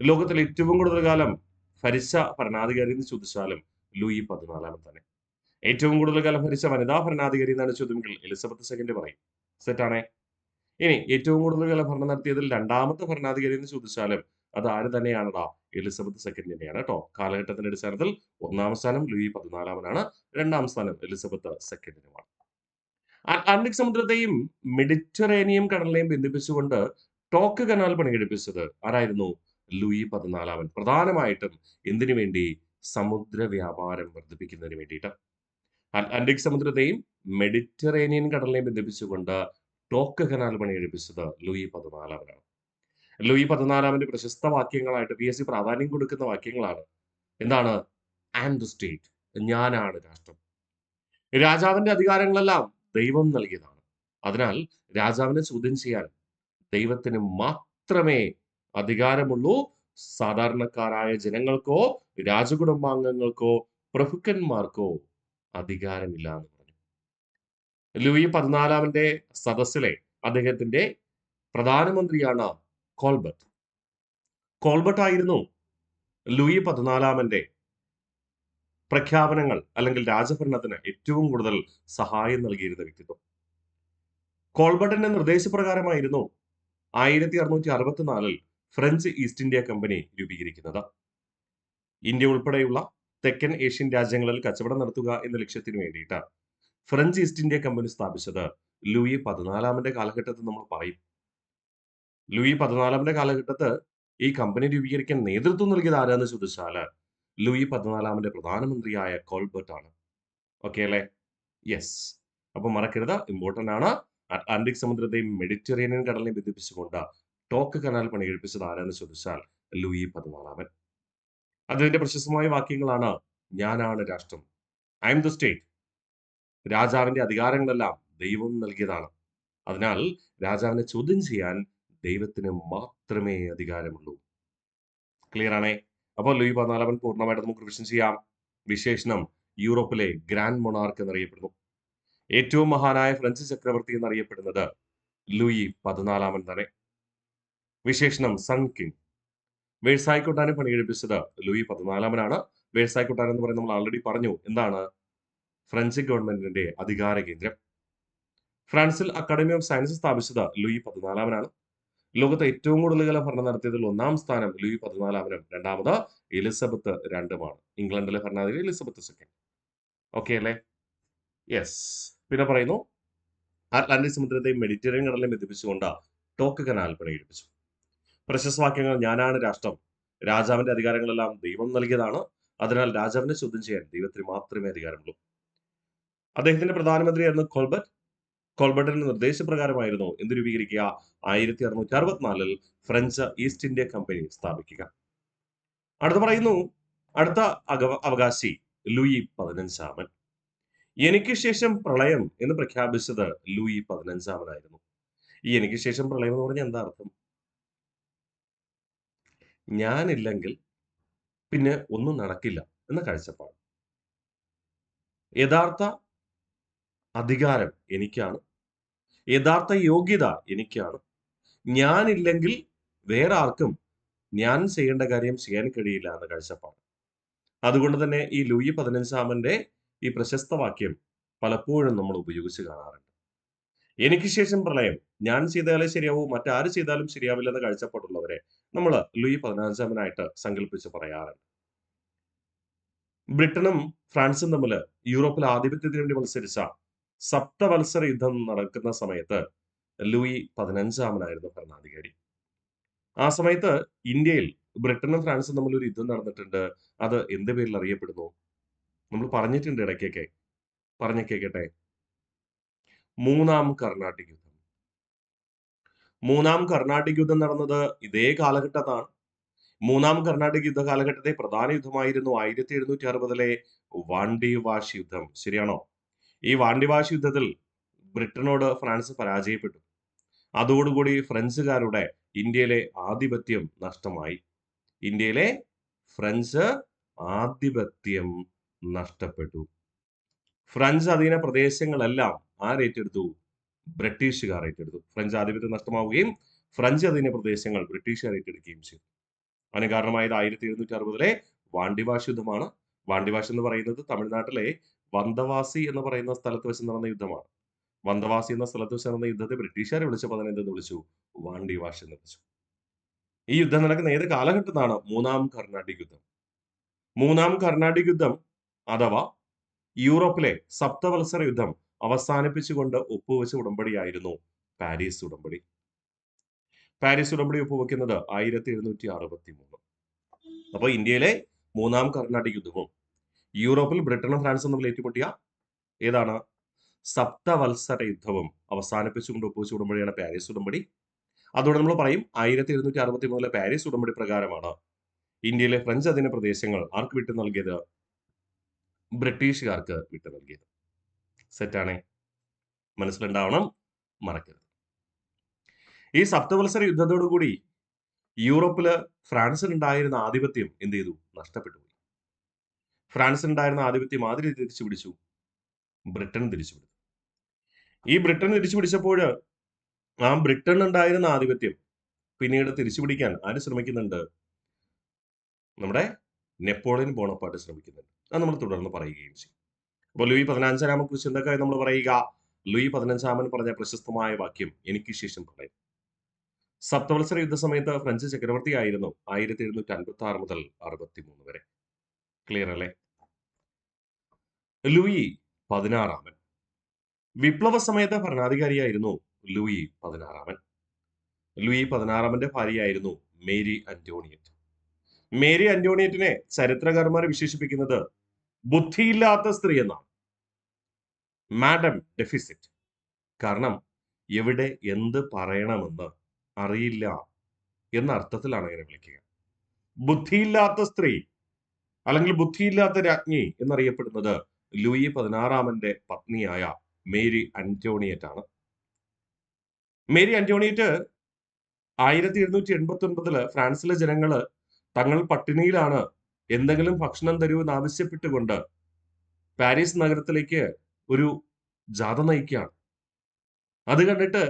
[SPEAKER 1] ലോകത്തിൽ ഏറ്റവും കൂടുതൽ കാലം ഭരിച്ച ഭരണാധികാരി എന്ന് ചോദിച്ചാലും ലൂയി 14 തന്നെ. ഏറ്റവും കൂടുതൽ കാലം ഭരിച്ച വനിതാ ഭരണാധികാരി എന്നാണ് ചോദ്യമെങ്കിൽ എലിസബത്ത് സെക്കൻഡ് പറയും. സെറ്റാണേ. ഇനി ഏറ്റവും കൂടുതൽ കാലം ഭരണം നടത്തിയതിൽ രണ്ടാമത്തെ ഭരണാധികാരി എന്ന് ചോദിച്ചാലും അത് ആര് തന്നെയാണെടാ? എലിസബത്ത് സെക്കൻഡ് തന്നെയാണ് കേട്ടോ. കാലഘട്ടത്തിന്റെ അടിസ്ഥാനത്തിൽ ഒന്നാം സ്ഥാനം ലൂയി 14 രണ്ടാം സ്ഥാനം എലിസബത്ത് സെക്കൻഡിനുമാണ്. അറ്റ്ലാന്റിക് സമുദ്രത്തെയും മെഡിറ്ററേനിയൻ കടലിനെയും ബന്ധിപ്പിച്ചുകൊണ്ട് ടോക്ക് കനാൽ പണികഴിപ്പിച്ചത് ആരായിരുന്നു? ലൂയി 14. പ്രധാനമായിട്ടും എന്തിനു വേണ്ടി? സമുദ്ര വ്യാപാരം വർദ്ധിപ്പിക്കുന്നതിന് വേണ്ടിയിട്ട്. അറ്റ്ലാന്റിക് സമുദ്രത്തെയും മെഡിറ്ററേനിയൻ കടലിനെയും ബന്ധിപ്പിച്ചുകൊണ്ട് ടോക്ക് കനാൽ പണികഴിപ്പിച്ചത് ലൂയി 14. ലൂയി 14 പ്രശസ്ത വാക്യങ്ങളായിട്ട് PSC പ്രാധാന്യം കൊടുക്കുന്ന വാക്യങ്ങളാണ്. എന്താണ്? ആൻഡ് ദ സ്റ്റേറ്റ്, ഞാനാണ് രാഷ്ട്രം. രാജാവിന്റെ അധികാരങ്ങളെല്ലാം ദൈവം നൽകിയതാണ്. അതിനാൽ രാജാവിനെ ചോദ്യം ചെയ്യാൻ ദൈവത്തിന് മാത്രമേ അധികാരമുള്ളൂ. സാധാരണക്കാരായ ജനങ്ങൾക്കോ രാജകുടുംബാംഗങ്ങൾക്കോ പ്രഭുക്കന്മാർക്കോ അധികാരമില്ല എന്ന് പറഞ്ഞു. ലൂയി 14 സദസ്സിലെ അദ്ദേഹത്തിന്റെ പ്രധാനമന്ത്രിയാണ് കോൾബർട്ട്. കോൾബർട്ട് ആയിരുന്നു ലൂയി 14 പ്രഖ്യാപനങ്ങൾ അല്ലെങ്കിൽ രാജഭരണത്തിന് ഏറ്റവും കൂടുതൽ സഹായം നൽകിയിരുന്ന വ്യക്തിത്വം. കോൾബർട്ടിന്റെ നിർദ്ദേശപ്രകാരമായിരുന്നു 1664 ഫ്രഞ്ച് ഈസ്റ്റ് ഇന്ത്യ കമ്പനി രൂപീകരിക്കുന്നത്. ഇന്ത്യ ഉൾപ്പെടെയുള്ള തെക്കൻ ഏഷ്യൻ രാജ്യങ്ങളിൽ കച്ചവടം നടത്തുക എന്ന ലക്ഷ്യത്തിന് വേണ്ടിയിട്ട് ഫ്രഞ്ച് ഈസ്റ്റ് ഇന്ത്യ കമ്പനി സ്ഥാപിച്ചത് ലൂയി 14 കാലഘട്ടത്തിൽ നമ്മൾ പറയും. ലൂയി 14 കാലഘട്ടത്ത് ഈ കമ്പനി രൂപീകരിക്കാൻ നേതൃത്വം നൽകിയത് ആരാന്ന് ചോദിച്ചാൽ ലൂയി 14 പ്രധാനമന്ത്രിയായ കോൾബർട്ട് ആണ്. ഓക്കെ അല്ലേ? യെസ്. അപ്പൊ മറക്കരുത്, ഇമ്പോർട്ടന്റ് ആണ്. അറ്റ്ലാന്റിക് സമുദ്രത്തെയും മെഡിറ്ററേനിയൻ കടലിനെയും ബന്ധിപ്പിച്ചുകൊണ്ട് ടോക്ക് കനാൽ പണികഴിപ്പിച്ചത് ആരാന്ന് ചോദിച്ചാൽ ലൂയി 14. അതിന്റെ പ്രശസ്തമായ വാക്യങ്ങളാണ് ഞാനാണ് രാഷ്ട്രം, ഐ എം ദ സ്റ്റേറ്റ്. രാജാവിന്റെ അധികാരങ്ങളെല്ലാം ദൈവം നൽകിയതാണ്. അതിനാൽ രാജാവിനെ ചോദ്യം ചെയ്യാൻ ദൈവത്തിന് മാത്രമേ അധികാരമുള്ളൂ. ക്ലിയർ ആണേ? അപ്പോൾ ലൂയി 14 പൂർണ്ണമായിട്ട് നമുക്ക് റിവിഷൻ ചെയ്യാം. വിശേഷണം യൂറോപ്പിലെ ഗ്രാൻഡ് മൊണാർക്ക് എന്നറിയപ്പെടുന്നു. ഏറ്റവും മഹാനായ ഫ്രഞ്ച് ചക്രവർത്തി എന്നറിയപ്പെടുന്നത് ലൂയി 14 തന്നെ. വിശേഷണം സൺ കിങ്. വേഴ്സായ് കൊട്ടാരം പണികഴിപ്പിച്ചത് ലൂയി 14 വേഴ്സായ് കൊട്ടാരം എന്ന് പറയുന്നത് നമ്മൾ ആൾറെഡി പറഞ്ഞു. എന്താണ്? ഫ്രഞ്ച് ഗവൺമെന്റിന്റെ അധികാര കേന്ദ്രം. ഫ്രാൻസിൽ അക്കാഡമി ഓഫ് സയൻസ് സ്ഥാപിച്ചത് ലൂയി 14 ലോകത്ത് ഏറ്റവും കൂടുതൽ കാലം ഭരണം നടത്തിയതിൽ ഒന്നാം സ്ഥാനം ലൂയി 14 രണ്ടാമത് എലിസബത്ത് 2 ഇംഗ്ലണ്ടിലെ ഭരണാധികാരി എലിസബത്ത് സെക്കൻഡ്. ഓക്കെ അല്ലേ? യെസ്. പിന്നെ പറയുന്നു അറ്റ്ലാന്റിക് സമുദ്രത്തെയും മെഡിറ്ററേനിയൻ കടലിനെ ബന്ധിപ്പിച്ചുകൊണ്ട് ടോക്ക് കനാൽ പണികഴിപ്പിച്ചു. പ്രശസ്ത വാക്യങ്ങൾ ഞാനാണ് രാഷ്ട്രം, രാജാവിന്റെ അധികാരങ്ങളെല്ലാം ദൈവം നൽകിയതാണ്. അതിനാൽ രാജാവിനെ ചോദ്യം ചെയ്യാൻ ദൈവത്തിന് മാത്രമേ അധികാരമുള്ളൂ. അദ്ദേഹത്തിന്റെ പ്രധാനമന്ത്രിയായിരുന്നു കോൾബർട്ട്. കോൾബർട്ടിന്റെ നിർദ്ദേശപ്രകാരമായിരുന്നു എന്ത് രൂപീകരിക്കുക? 1664 ഫ്രഞ്ച് ഈസ്റ്റ് ഇന്ത്യ കമ്പനി സ്ഥാപിക്കുക. അടുത്ത പറയുന്നു അടുത്ത അവകാശി ലൂയി 15. എനിക്ക് ശേഷം പ്രളയം എന്ന് പ്രഖ്യാപിച്ചത് ലൂയി 15 ഈ എനിക്ക് ശേഷം പ്രളയം എന്ന് പറഞ്ഞാൽ എന്താ അർത്ഥം? ഞാനില്ലെങ്കിൽ പിന്നെ ഒന്നും നടക്കില്ല എന്ന കാഴ്ചപ്പാട്. യഥാർത്ഥ അധികാരം എനിക്കാണ്, യഥാർത്ഥ യോഗ്യത എനിക്കാണ്. ഞാനില്ലെങ്കിൽ വേറെ ആർക്കും ഞാൻ ചെയ്യേണ്ട കാര്യം ചെയ്യാൻ കഴിയില്ല എന്ന കാഴ്ചപ്പാട്. അതുകൊണ്ട് തന്നെ ഈ ലൂയി 15 ഈ പ്രശസ്ത വാക്യം പലപ്പോഴും നമ്മൾ ഉപയോഗിച്ച് കാണാറുണ്ട്. എനിക്ക് ശേഷം പ്രളയം, ഞാൻ ചെയ്താലേ ശരിയാവൂ, മറ്റാര് ചെയ്താലും ശരിയാവില്ല എന്ന കാഴ്ചപ്പാടുള്ളവരെ നമ്മൾ ലൂയി 15 സങ്കല്പിച്ച് പറയാറുണ്ട്. ബ്രിട്ടനും ഫ്രാൻസും തമ്മിൽ യൂറോപ്പിൽ ആധിപത്യത്തിന് വേണ്ടി മത്സരിച്ച സപ്തവത്സര യുദ്ധം നടക്കുന്ന സമയത്ത് ലൂയി 15 ഭരണാധികാരി. ആ സമയത്ത് ഇന്ത്യയിൽ ബ്രിട്ടനും ഫ്രാൻസും തമ്മിൽ ഒരു യുദ്ധം നടന്നിട്ടുണ്ട്. അത് എന്ത് പേരിൽ അറിയപ്പെടുന്നു? നമ്മൾ പറഞ്ഞിട്ടുണ്ട് ഇടയ്ക്കൊക്കെ. പറഞ്ഞു കേൾക്കട്ടെ. മൂന്നാം കർണാട്ടിക് യുദ്ധം. മൂന്നാം കർണാട്ടിക് യുദ്ധം നടന്നത് ഇതേ കാലഘട്ടത്താണ്. മൂന്നാം കർണാട്ടിക് യുദ്ധ കാലഘട്ടത്തെ പ്രധാന യുദ്ധമായിരുന്നു 1760 വാണ്ടിവാഷ് യുദ്ധം. ശരിയാണോ? ഈ വാണ്ടിവാഷ് യുദ്ധത്തിൽ ബ്രിട്ടനോട് ഫ്രാൻസ് പരാജയപ്പെട്ടു. അതോടുകൂടി ഫ്രഞ്ചുകാരുടെ ഇന്ത്യയിലെ ആധിപത്യം നഷ്ടമായി. ഇന്ത്യയിലെ ഫ്രഞ്ച് ആധിപത്യം നഷ്ടപ്പെട്ടു. ഫ്രഞ്ച് അധീന പ്രദേശങ്ങളെല്ലാം ആരേറ്റെടുത്തു? ബ്രിട്ടീഷുകാർ ഏറ്റെടുത്തു. ഫ്രഞ്ച് ആധിപത്യം നഷ്ടമാവുകയും ഫ്രഞ്ച് അധീന പ്രദേശങ്ങൾ ബ്രിട്ടീഷുകാർ ഏറ്റെടുക്കുകയും ചെയ്തു. അതിന് കാരണമായത് 1760 വാണ്ടിവാഷ് യുദ്ധമാണ്. വാണ്ടിവാഷ് എന്ന് പറയുന്നത് തമിഴ്നാട്ടിലെ വന്തവാസി എന്ന് പറയുന്ന സ്ഥലത്ത് വെച്ച് നടന്ന യുദ്ധമാണ്. വന്തവാസി എന്ന സ്ഥലത്ത് വെച്ച് നടന്ന യുദ്ധത്തെ ബ്രിട്ടീഷുകാർ വിളിച്ചപ്പോൾ അതിനെ എന്തെന്ന് വിളിച്ചു? വാണ്ടിവാഷ് എന്ന് വിളിച്ചു. ഈ യുദ്ധം നടക്കുന്ന ഏത് കാലഘട്ടത്താണ്? മൂന്നാം കർണാട്ടിക് യുദ്ധം. മൂന്നാം കർണാട്ടിക് യുദ്ധം അഥവാ യൂറോപ്പിലെ സപ്തവത്സര യുദ്ധം അവസാനിപ്പിച്ചുകൊണ്ട് ഒപ്പുവെച്ച ഉടമ്പടിയായിരുന്നു പാരീസ് ഉടമ്പടി. പാരീസ് ഉടമ്പടി ഒപ്പുവെക്കുന്നത് 1763. അപ്പോൾ ഇന്ത്യയിലെ മൂന്നാം കർണാട്ടിക് യുദ്ധവും യൂറോപ്പിൽ ബ്രിട്ടനും ഫ്രാൻസും തമ്മിൽ ഏറ്റുമുട്ടിയ ഏതാണ്? സപ്തവത്സര യുദ്ധവും അവസാനിപ്പിച്ചുകൊണ്ട് ഒപ്പുവെച്ച ഉടമ്പടിയാണ് പാരീസ് ഉടമ്പടി. അതുകൊണ്ട് നമ്മൾ പറയും 1763 പാരീസ് ഉടമ്പടി പ്രകാരമാണ് ഇന്ത്യയിലെ ഫ്രഞ്ച് അധീന പ്രദേശങ്ങൾ ആർക്ക് വിട്ടു നൽകിയത്? ബ്രിട്ടീഷുകാർക്ക് വിട്ടു നൽകിയത്. സെറ്റാണേ, മനസ്സിലുണ്ടാവണം, മറക്കരുത്. ഈ സപ്തവത്സര യുദ്ധത്തോടുകൂടി യൂറോപ്പില് ഫ്രാൻസിനുണ്ടായിരുന്ന ആധിപത്യം എന്ത് ചെയ്തു? നഷ്ടപ്പെട്ടു പോയി. ഫ്രാൻസിനുണ്ടായിരുന്ന ആധിപത്യം ആര് തിരിച്ചു പിടിച്ചു? ബ്രിട്ടൻ തിരിച്ചു പിടിച്ചു. ഈ ബ്രിട്ടൻ തിരിച്ചു പിടിച്ചപ്പോൾ ആ ബ്രിട്ടനുണ്ടായിരുന്ന ആധിപത്യം പിന്നീട് തിരിച്ചു പിടിക്കാൻ ആര് ശ്രമിക്കുന്നുണ്ട്? നമ്മുടെ നെപ്പോളിയൻ ബോണപ്പാർട്ട് ശ്രമിക്കുന്നുണ്ട്. അത് നമ്മൾ തുടർന്ന് പറയുകയും ചെയ്യും. അപ്പോൾ ലൂയി 15-ാമനെ കുറിച്ച് എന്തൊക്കെ നമ്മൾ പറയുക? ലൂയി 15-ാമൻ പറഞ്ഞ പ്രശസ്തമായ വാക്യം എനിക്ക് ശേഷം പറയും. സപ്തവത്സര യുദ്ധ സമയത്ത് ഫ്രഞ്ച് ചക്രവർത്തിയായിരുന്നു 1756 മുതൽ 63 വരെ. ക്ലിയർ അല്ലേ? ലൂയി 16-ാമൻ വിപ്ലവ സമയത്ത് ഭരണാധികാരിയായിരുന്നു ലൂയി 16-ാമൻ. ലൂയി 16-ാമന്റെ ഭാര്യയായിരുന്നു മേരി അന്റോണിയറ്റ്. മേരി അന്റോണിയറ്റിനെ ചരിത്രകാരന്മാർ വിശേഷിപ്പിക്കുന്നത് ബുദ്ധിയില്ലാത്ത സ്ത്രീ എന്നാണ്, മാഡം ഡെഫിസിറ്റ്. കാരണം എവിടെ എന്ത് പറയണമെന്ന് അറിയില്ല എന്ന അർത്ഥത്തിലാണ് അങ്ങനെ വിളിക്കുക. ബുദ്ധിയില്ലാത്ത സ്ത്രീ അല്ലെങ്കിൽ ബുദ്ധിയില്ലാത്ത രാജ്ഞി എന്നറിയപ്പെടുന്നത് ലൂയി 16-ാമന്റെ പത്നിയായ മേരി അന്റോണിയറ്റ് ആണ്. മേരി അന്റോണിയറ്റ് 1789 ഫ്രാൻസിലെ ജനങ്ങള് തങ്ങൾ പട്ടിണിയിലാണ്, എന്തെങ്കിലും ഭക്ഷണം തരൂ എന്ന് ആവശ്യപ്പെട്ടുകൊണ്ട് പാരീസ് നഗരത്തിലേക്ക് ഒരു ജാഥ നയിക്കുകയാണ്. അത് കണ്ടിട്ട്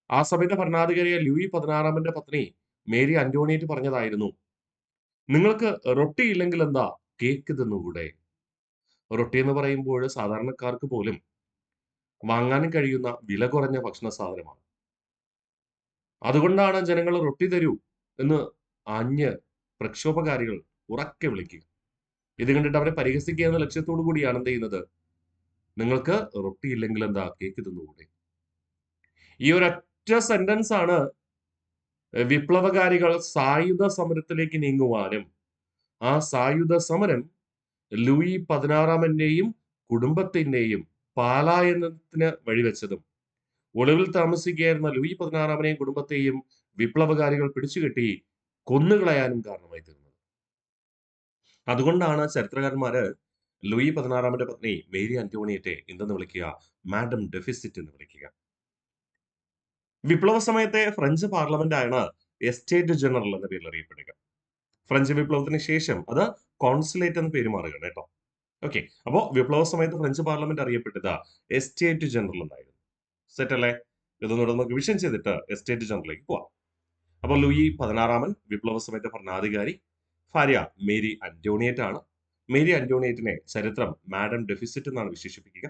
[SPEAKER 1] ആ സമയത്തെ ഭരണാധികാരിയായ ലൂയി 16-ാമന്റെ പത്നി മേരി അന്റോണിയറ്റ് പറഞ്ഞതായിരുന്നു, നിങ്ങൾക്ക് റൊട്ടി ഇല്ലെങ്കിൽ എന്താ കേക്ക് തിന്നുകൂടെ? റൊട്ടി എന്ന് പറയുമ്പോൾ സാധാരണക്കാർക്ക് പോലും വാങ്ങാനും കഴിയുന്ന വില കുറഞ്ഞ ഭക്ഷണ സാധനമാണ്. അതുകൊണ്ടാണ് ജനങ്ങൾ റൊട്ടി തരൂ എന്ന് ആഞ്ഞ് പ്രക്ഷോഭകാരികൾ ഉറക്കെ വിളിക്കുക. ഇത് കണ്ടിട്ട് അവരെ പരിഹസിക്കുക എന്ന ലക്ഷ്യത്തോടു കൂടിയാണ് എന്ത് ചെയ്യുന്നത്? നിങ്ങൾക്ക് റൊട്ടി ഇല്ലെങ്കിൽ എന്താ കേക്ക് തിന്നുകൂടെ? ഈ ഒരൊറ്റ സെന്റൻസ് ആണ് വിപ്ലവകാരികൾ സായുധ സമരത്തിലേക്ക് നീങ്ങുവാനും ആ സായുധ സമരം ലൂയി 16-ാമന്റെയും കുടുംബത്തിന്റെയും പലായനത്തിന് വഴിവെച്ചതും ഒളിവിൽ താമസിക്കുകയായിരുന്ന ലൂയി 16-ാമനെയും കുടുംബത്തെയും വിപ്ലവകാരികൾ പിടിച്ചുകെട്ടി കൊന്നുകളയാനും കാരണമായി തീർന്നത്. അതുകൊണ്ടാണ് ചരിത്രകാരന്മാര് ലൂയി 16-ാമന്റെ പത്നി മേരി അന്റോണിയറ്റെ എന്തെന്ന് വിളിക്കുക? മാഡം ഡെഫിസിറ്റ് എന്ന് വിളിക്കുക. വിപ്ലവ സമയത്തെ ഫ്രഞ്ച് പാർലമെന്റാണ് എസ്റ്റേറ്റ് ജനറൽ എന്ന പേരിൽ അറിയപ്പെടുക. ഫ്രഞ്ച് വിപ്ലവത്തിന് ശേഷം അത് കോൺസുലേറ്റ് എന്ന പേര് മാറുകയാണ് കേട്ടോ. ഓക്കെ, അപ്പോ വിപ്ലവ സമയത്ത് ഫ്രഞ്ച് പാർലമെന്റ് അറിയപ്പെട്ടത് എസ്റ്റേറ്റ് ജനറൽ എന്നായിരുന്നു. സെറ്റ് അല്ലേ? ഇതൊന്നുകൂടെ നമുക്ക് വിഷൻ ചെയ്തിട്ട് എസ്റ്റേറ്റ് ജനറലിലേക്ക് പോവാം. അപ്പോൾ ലൂയി 16-ാമൻ വിപ്ലവ സമയത്തെ ഭരണാധികാരി, ഭാര്യ മേരി അന്റോണിയറ്റ് ആണ്. മേരി അന്റോണിയറ്റിനെ ചരിത്രം മാഡം ഡെഫിസിറ്റ് എന്നാണ് വിശേഷിപ്പിക്കുക.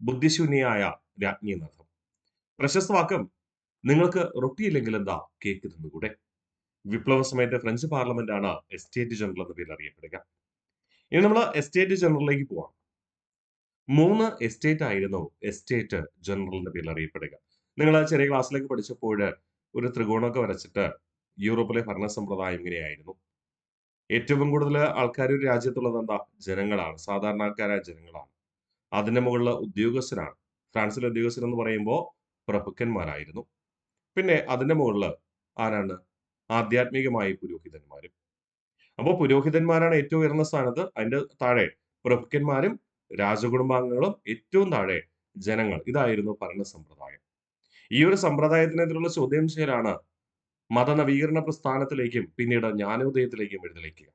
[SPEAKER 1] ബുദ്ധിശൂന്യയായ രാജ്ഞി എന്നർത്ഥം. പ്രശസ്ത വാക്യം നിങ്ങൾക്ക് റൊട്ടിയില്ലെങ്കിൽ എന്താ കേക്ക് തിന്നുകൂടെ? വിപ്ലവ സമയത്തെ ഫ്രഞ്ച് പാർലമെന്റ് ആണ് എസ്റ്റേറ്റ് ജനറൽ എന്ന പേരിൽ അറിയപ്പെടുക. ഇനി നമ്മൾ എസ്റ്റേറ്റ് ജനറലിലേക്ക് പോവാം. 3 എസ്റ്റേറ്റ് ആയിരുന്നു എസ്റ്റേറ്റ് ജനറൽ എന്ന പേരിൽ അറിയപ്പെടുക. നിങ്ങൾ ചെറിയ ക്ലാസ്സിലേക്ക് പഠിച്ചപ്പോൾ ഒരു ത്രികോണമൊക്കെ വരച്ചിട്ട് യൂറോപ്പിലെ ഭരണ സമ്പ്രദായം ഇങ്ങനെയായിരുന്നു. ഏറ്റവും കൂടുതൽ ആൾക്കാർ ഒരു രാജ്യത്തുള്ളത് എന്താ? ജനങ്ങളാണ്, സാധാരണക്കാരായ ജനങ്ങളാണ്. അതിന്റെ മുകളിൽ ഉദ്യോഗസ്ഥരാണ്. ഫ്രാൻസിലെ ഉദ്യോഗസ്ഥർ എന്ന് പറയുമ്പോൾ പ്രഭുക്കന്മാരായിരുന്നു. പിന്നെ അതിന്റെ മുകളിൽ ആരാണ്? ആധ്യാത്മികമായി പുരോഹിതന്മാരും. അപ്പോൾ പുരോഹിതന്മാരാണ് ഏറ്റവും ഉയർന്ന സ്ഥാനത്ത്. അതിന്റെ താഴെ പ്രഭുക്കന്മാരും രാജകുടുംബാംഗങ്ങളും, ഏറ്റവും താഴെ ജനങ്ങൾ. ഇതായിരുന്നു ഭരണ സമ്പ്രദായം. ഈ ഒരു സമ്പ്രദായത്തിനെതിരുള്ള ചോദ്യം ചെയ്യലാണ് മതനവീകരണ പ്രസ്ഥാനത്തിലേക്കും പിന്നീട് ജ്ഞാനോദയത്തിലേക്കും എഴുന്നള്ളിക്കുക.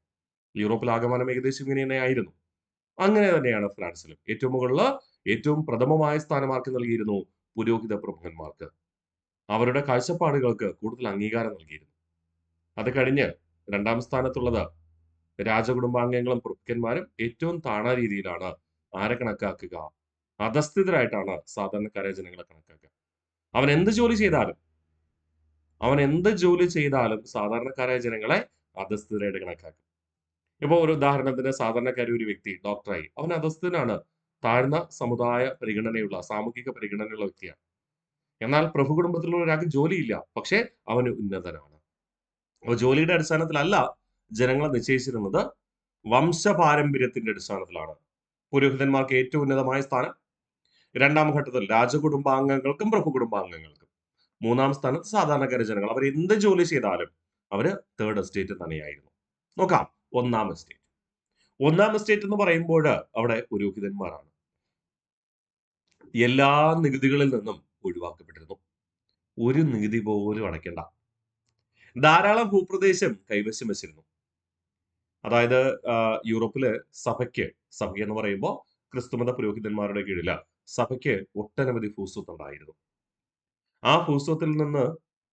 [SPEAKER 1] യൂറോപ്പിൽ ആകമാനം ഏകദേശം ഇങ്ങനെ തന്നെയായിരുന്നു. അങ്ങനെ തന്നെയാണ് ഫ്രാൻസിലും. ഏറ്റവും മുകളിൽ ഏറ്റവും പ്രഥമമായ സ്ഥാനമാർക്ക് നൽകിയിരുന്നു പുരോഹിത പ്രമുഖന്മാർക്ക്. അവരുടെ കാഴ്ചപ്പാടുകൾക്ക് കൂടുതൽ അംഗീകാരം നൽകിയിരുന്നു. അത് കഴിഞ്ഞ് രണ്ടാം സ്ഥാനത്തുള്ളത് രാജകുടുംബാംഗങ്ങളും പ്രഭുക്കന്മാരും ഏറ്റവും താണ രീതിയിലാണ് ആരെ കണക്കാക്കുക? അധസ്ഥിതരായിട്ടാണ് സാധാരണക്കാരായ ജനങ്ങളെ കണക്കാക്കുക. അവൻ എന്ത് ജോലി ചെയ്താലും സാധാരണക്കാരായ ജനങ്ങളെ അധസ്ഥിതരായിട്ട് കണക്കാക്കും. ഇപ്പൊ ഒരു ഉദാഹരണത്തിന് സാധാരണക്കാരി ഒരു വ്യക്തി ഡോക്ടറായി, അവൻ അധസ്ഥനാണ്, താഴ്ന്ന സമുദായ പരിഗണനയുള്ള, സാമൂഹിക പരിഗണനയുള്ള വ്യക്തിയാണ്. എന്നാൽ പ്രഭു കുടുംബത്തിലുള്ള ഒരാൾക്ക് ജോലിയില്ല, പക്ഷെ അവന് ഉന്നതനാണ്. അപ്പൊ ജോലിയുടെ അടിസ്ഥാനത്തിലല്ല ജനങ്ങളെ നിശ്ചയിച്ചിരുന്നത്, വംശപാരമ്പര്യത്തിന്റെ അടിസ്ഥാനത്തിലാണ്. പുരോഹിതന്മാർക്ക് ഏറ്റവും ഉന്നതമായ സ്ഥാനം, രണ്ടാം ഘട്ടത്തിൽ രാജകുടുംബാംഗങ്ങൾക്കും പ്രഭു കുടുംബാംഗങ്ങൾക്കും, മൂന്നാം സ്ഥാനത്ത് സാധാരണക്കാര ജനങ്ങൾ. അവർ എന്ത് ജോലി ചെയ്താലും അവര് തേർഡ് എസ്റ്റേറ്റ് തന്നെയായിരുന്നു. നോക്കാം, ഒന്നാം എസ്റ്റേറ്റ്. ഒന്നാം എസ്റ്റേറ്റ് എന്ന് പറയുമ്പോൾ അവിടെ പുരോഹിതന്മാരാണ്. എല്ലാ നികുതികളിൽ നിന്നും ഒഴിവാക്കപ്പെട്ടിരുന്നു. ഒരു നികുതി പോലും അടയ്ക്കേണ്ട. ധാരാളം ഭൂപ്രദേശം കൈവശം വെച്ചിരുന്നു. അതായത് യൂറോപ്പില് സഭ എന്ന് പറയുമ്പോൾ ക്രിസ്തുമത പുരോഹിതന്മാരുടെ കീഴില് സഭയ്ക്ക് ഒട്ടനവധി ഭൂസ്വത്ത് ഉണ്ടായിരുന്നു. ആ ഭൂസ്വത്തിൽ നിന്ന്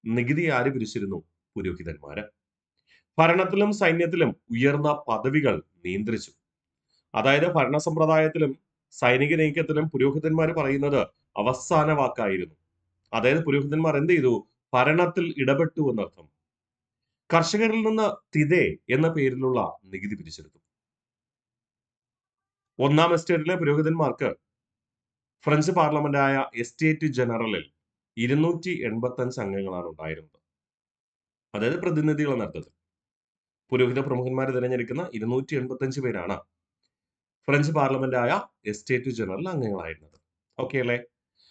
[SPEAKER 1] നികുതി ആര് പിരിച്ചിരുന്നു? പുരോഹിതന്മാര്. ഭരണത്തിലും സൈന്യത്തിലും ഉയർന്ന പദവികൾ നിയന്ത്രിച്ചു. അതായത് ഭരണ സമ്പ്രദായത്തിലും സൈനിക നീക്കത്തിലും പുരോഹിതന്മാർ പറയുന്നത് അവസാന വാക്കായിരുന്നു. അതായത് പുരോഹിതന്മാർ എന്ത് ചെയ്തു? ഭരണത്തിൽ ഇടപെട്ടു എന്നർത്ഥം. കർഷകരിൽ നിന്ന് തിതെ എന്ന പേരിലുള്ള നികുതി പിരിച്ചെടുത്തു. ഒന്നാം എസ്റ്റേറ്റിലെ പുരോഹിതന്മാർക്ക് ഫ്രഞ്ച് പാർലമെന്റായ എസ്റ്റേറ്റ് ജനറലിൽ 285 അംഗങ്ങളാണ് ഉണ്ടായിരുന്നത്. അതായത് പ്രതിനിധികൾ എന്നർത്ഥത്തിൽ. പുരോഹിത പ്രമുഖന്മാരെ തിരഞ്ഞെടുക്കുന്ന 285 പേരാണ് ഫ്രഞ്ച് പാർലമെന്റായ എസ്റ്റേറ്റ് ജനറൽ അംഗങ്ങളായിരുന്നത്. ഓക്കെ അല്ലേ?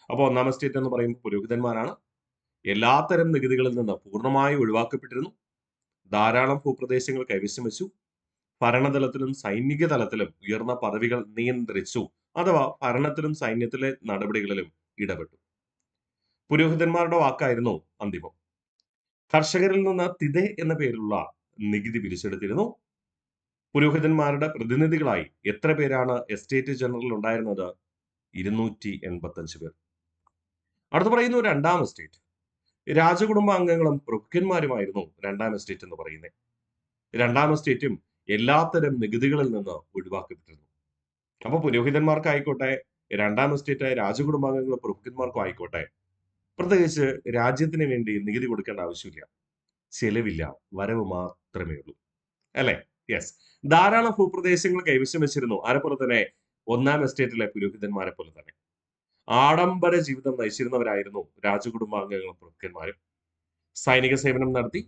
[SPEAKER 1] അപ്പോൾ ഒന്നാം എസ്റ്റേറ്റ് എന്ന് പറയുമ്പോൾ പുരോഹിതന്മാരാണ്. എല്ലാത്തരം നികുതികളിൽ നിന്ന് പൂർണ്ണമായി ഒഴിവാക്കപ്പെട്ടിരുന്നു. ധാരാളം ഭൂപ്രദേശങ്ങൾ കൈവശം വെച്ചു. ഭരണതലത്തിലും സൈനിക തലത്തിലും ഉയർന്ന പദവികൾ നിയന്ത്രിച്ചു. അഥവാ ഭരണത്തിലും സൈന്യത്തിലെ നടപടികളിലും ഇടപെട്ടു. പുരോഹിതന്മാരുടെ വാക്കായിരുന്നു അന്തിമം. കർഷകരിൽ നിന്ന് തിതെ എന്ന പേരിലുള്ള നികുതി പിരിച്ചെടുത്തിരുന്നു. പുരോഹിതന്മാരുടെ പ്രതിനിധികളായി എത്ര പേരാണ് എസ്റ്റേറ്റ് ജനറൽ ഉണ്ടായിരുന്നത്? 285 പേർ. അടുത്ത് പറയുന്നു രണ്ടാം എസ്റ്റേറ്റ്. രാജകുടുംബാംഗങ്ങളും പ്രഭുക്കന്മാരുമായിരുന്നു രണ്ടാം എസ്റ്റേറ്റ് എന്ന് പറയുന്നത്. രണ്ടാം എസ്റ്റേറ്റും എല്ലാത്തരം നികുതികളിൽ നിന്ന് ഒഴിവാക്കപ്പെട്ടിരുന്നു. അപ്പൊ പുരോഹിതന്മാർക്കായിക്കോട്ടെ, രണ്ടാം എസ്റ്റേറ്റായ രാജകുടുംബാംഗങ്ങളും പ്രഭുക്കന്മാർക്കും ആയിക്കോട്ടെ, പ്രത്യേകിച്ച് രാജ്യത്തിന് വേണ്ടി നികുതി കൊടുക്കേണ്ട ആവശ്യമില്ല. ചെലവില്ല, വരവ് മാത്രമേ ഉള്ളൂ. അല്ലെ? യെസ്. ധാരാളം ഭൂപ്രദേശങ്ങൾ കൈവശം വെച്ചിരുന്നു. ആരെപ്പോലെ തന്നെ? ഒന്നാം എസ്റ്റേറ്റിലെ പുരോഹിതന്മാരെ പോലെ തന്നെ. ആഡംബര ജീവിതം നയിച്ചിരുന്നവരായിരുന്നു രാജകുടുംബാംഗങ്ങളും പ്രഭുക്കന്മാരും. സൈനിക സേവനം നടത്തി.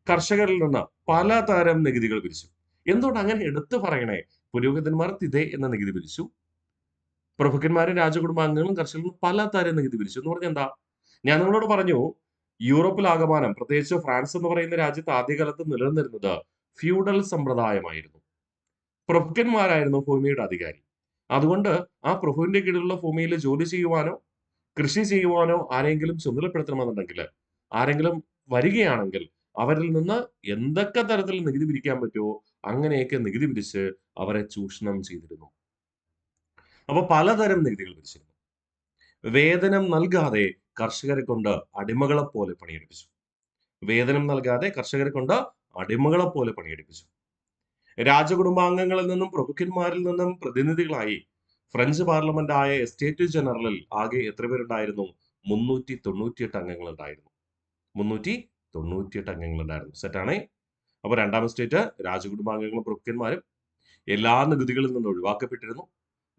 [SPEAKER 1] കർഷകരിൽ നിന്ന് പലതരം നികുതികൾ പിരിച്ചു. എന്തുകൊണ്ട് അങ്ങനെ എടുത്തു പറയണേ? പുരോഹിതന്മാർ തിതെ എന്ന നികുതി പിരിച്ചു. പ്രഭുക്കന്മാരും രാജകുടുംബാംഗങ്ങളും കർഷകരിൽ നിന്ന് പലതരം നികുതി പിരിച്ചു എന്ന് പറഞ്ഞാൽ എന്താ? ഞാൻ നിങ്ങളോട് പറഞ്ഞു, യൂറോപ്പിലാകമാനം, പ്രത്യേകിച്ച് ഫ്രാൻസ് എന്ന് പറയുന്ന രാജ്യത്ത് ആദ്യകാലത്ത് നിലനിന്നിരുന്നത് ഫ്യൂഡൽ സമ്പ്രദായമായിരുന്നു. പ്രഭുക്കന്മാരായിരുന്നു ഭൂമിയുടെ അധികാരി. അതുകൊണ്ട് ആ പ്രഭുവിന്റെ കീഴിലുള്ള ഭൂമിയിൽ ജോലി ചെയ്യുവാനോ കൃഷി ചെയ്യുവാനോ ആരെങ്കിലും ചുമതലപ്പെടുത്തണമെന്നുണ്ടെങ്കിൽ, ആരെങ്കിലും വരികയാണെങ്കിൽ അവരിൽ നിന്ന് എന്തൊക്കെ തരത്തിൽ നികുതി പിരിക്കാൻ പറ്റുമോ അങ്ങനെയൊക്കെ നികുതി പിരിച്ച് അവരെ ചൂഷണം ചെയ്തിരുന്നു. അപ്പൊ പലതരം നികുതികൾ പിരിച്ചിരുന്നു. വേതനം നൽകാതെ കർഷകരെ കൊണ്ട് അടിമകളെ പോലെ പണിയെടുപ്പിച്ചു. വേതനം നൽകാതെ കർഷകരെ കൊണ്ട് അടിമകളെ പോലെ പണിയെടുപ്പിച്ചു. രാജകുടുംബാംഗങ്ങളിൽ നിന്നും പ്രഭുക്കന്മാരിൽ നിന്നും പ്രതിനിധികളായി ഫ്രഞ്ച് പാർലമെന്റായ എസ്റ്റേറ്റ് ജനറലിൽ ആകെ എത്ര പേരുണ്ടായിരുന്നു? 398 അംഗങ്ങൾ ഉണ്ടായിരുന്നു. 398 അംഗങ്ങൾ ഉണ്ടായിരുന്നു. സെറ്റാണേ. അപ്പൊ രണ്ടാം എസ്റ്റേറ്റ് രാജകുടുംബാംഗങ്ങളും പ്രഭുക്കന്മാരും എല്ലാ നികുതികളിൽ നിന്നും ഒഴിവാക്കപ്പെട്ടിരുന്നു.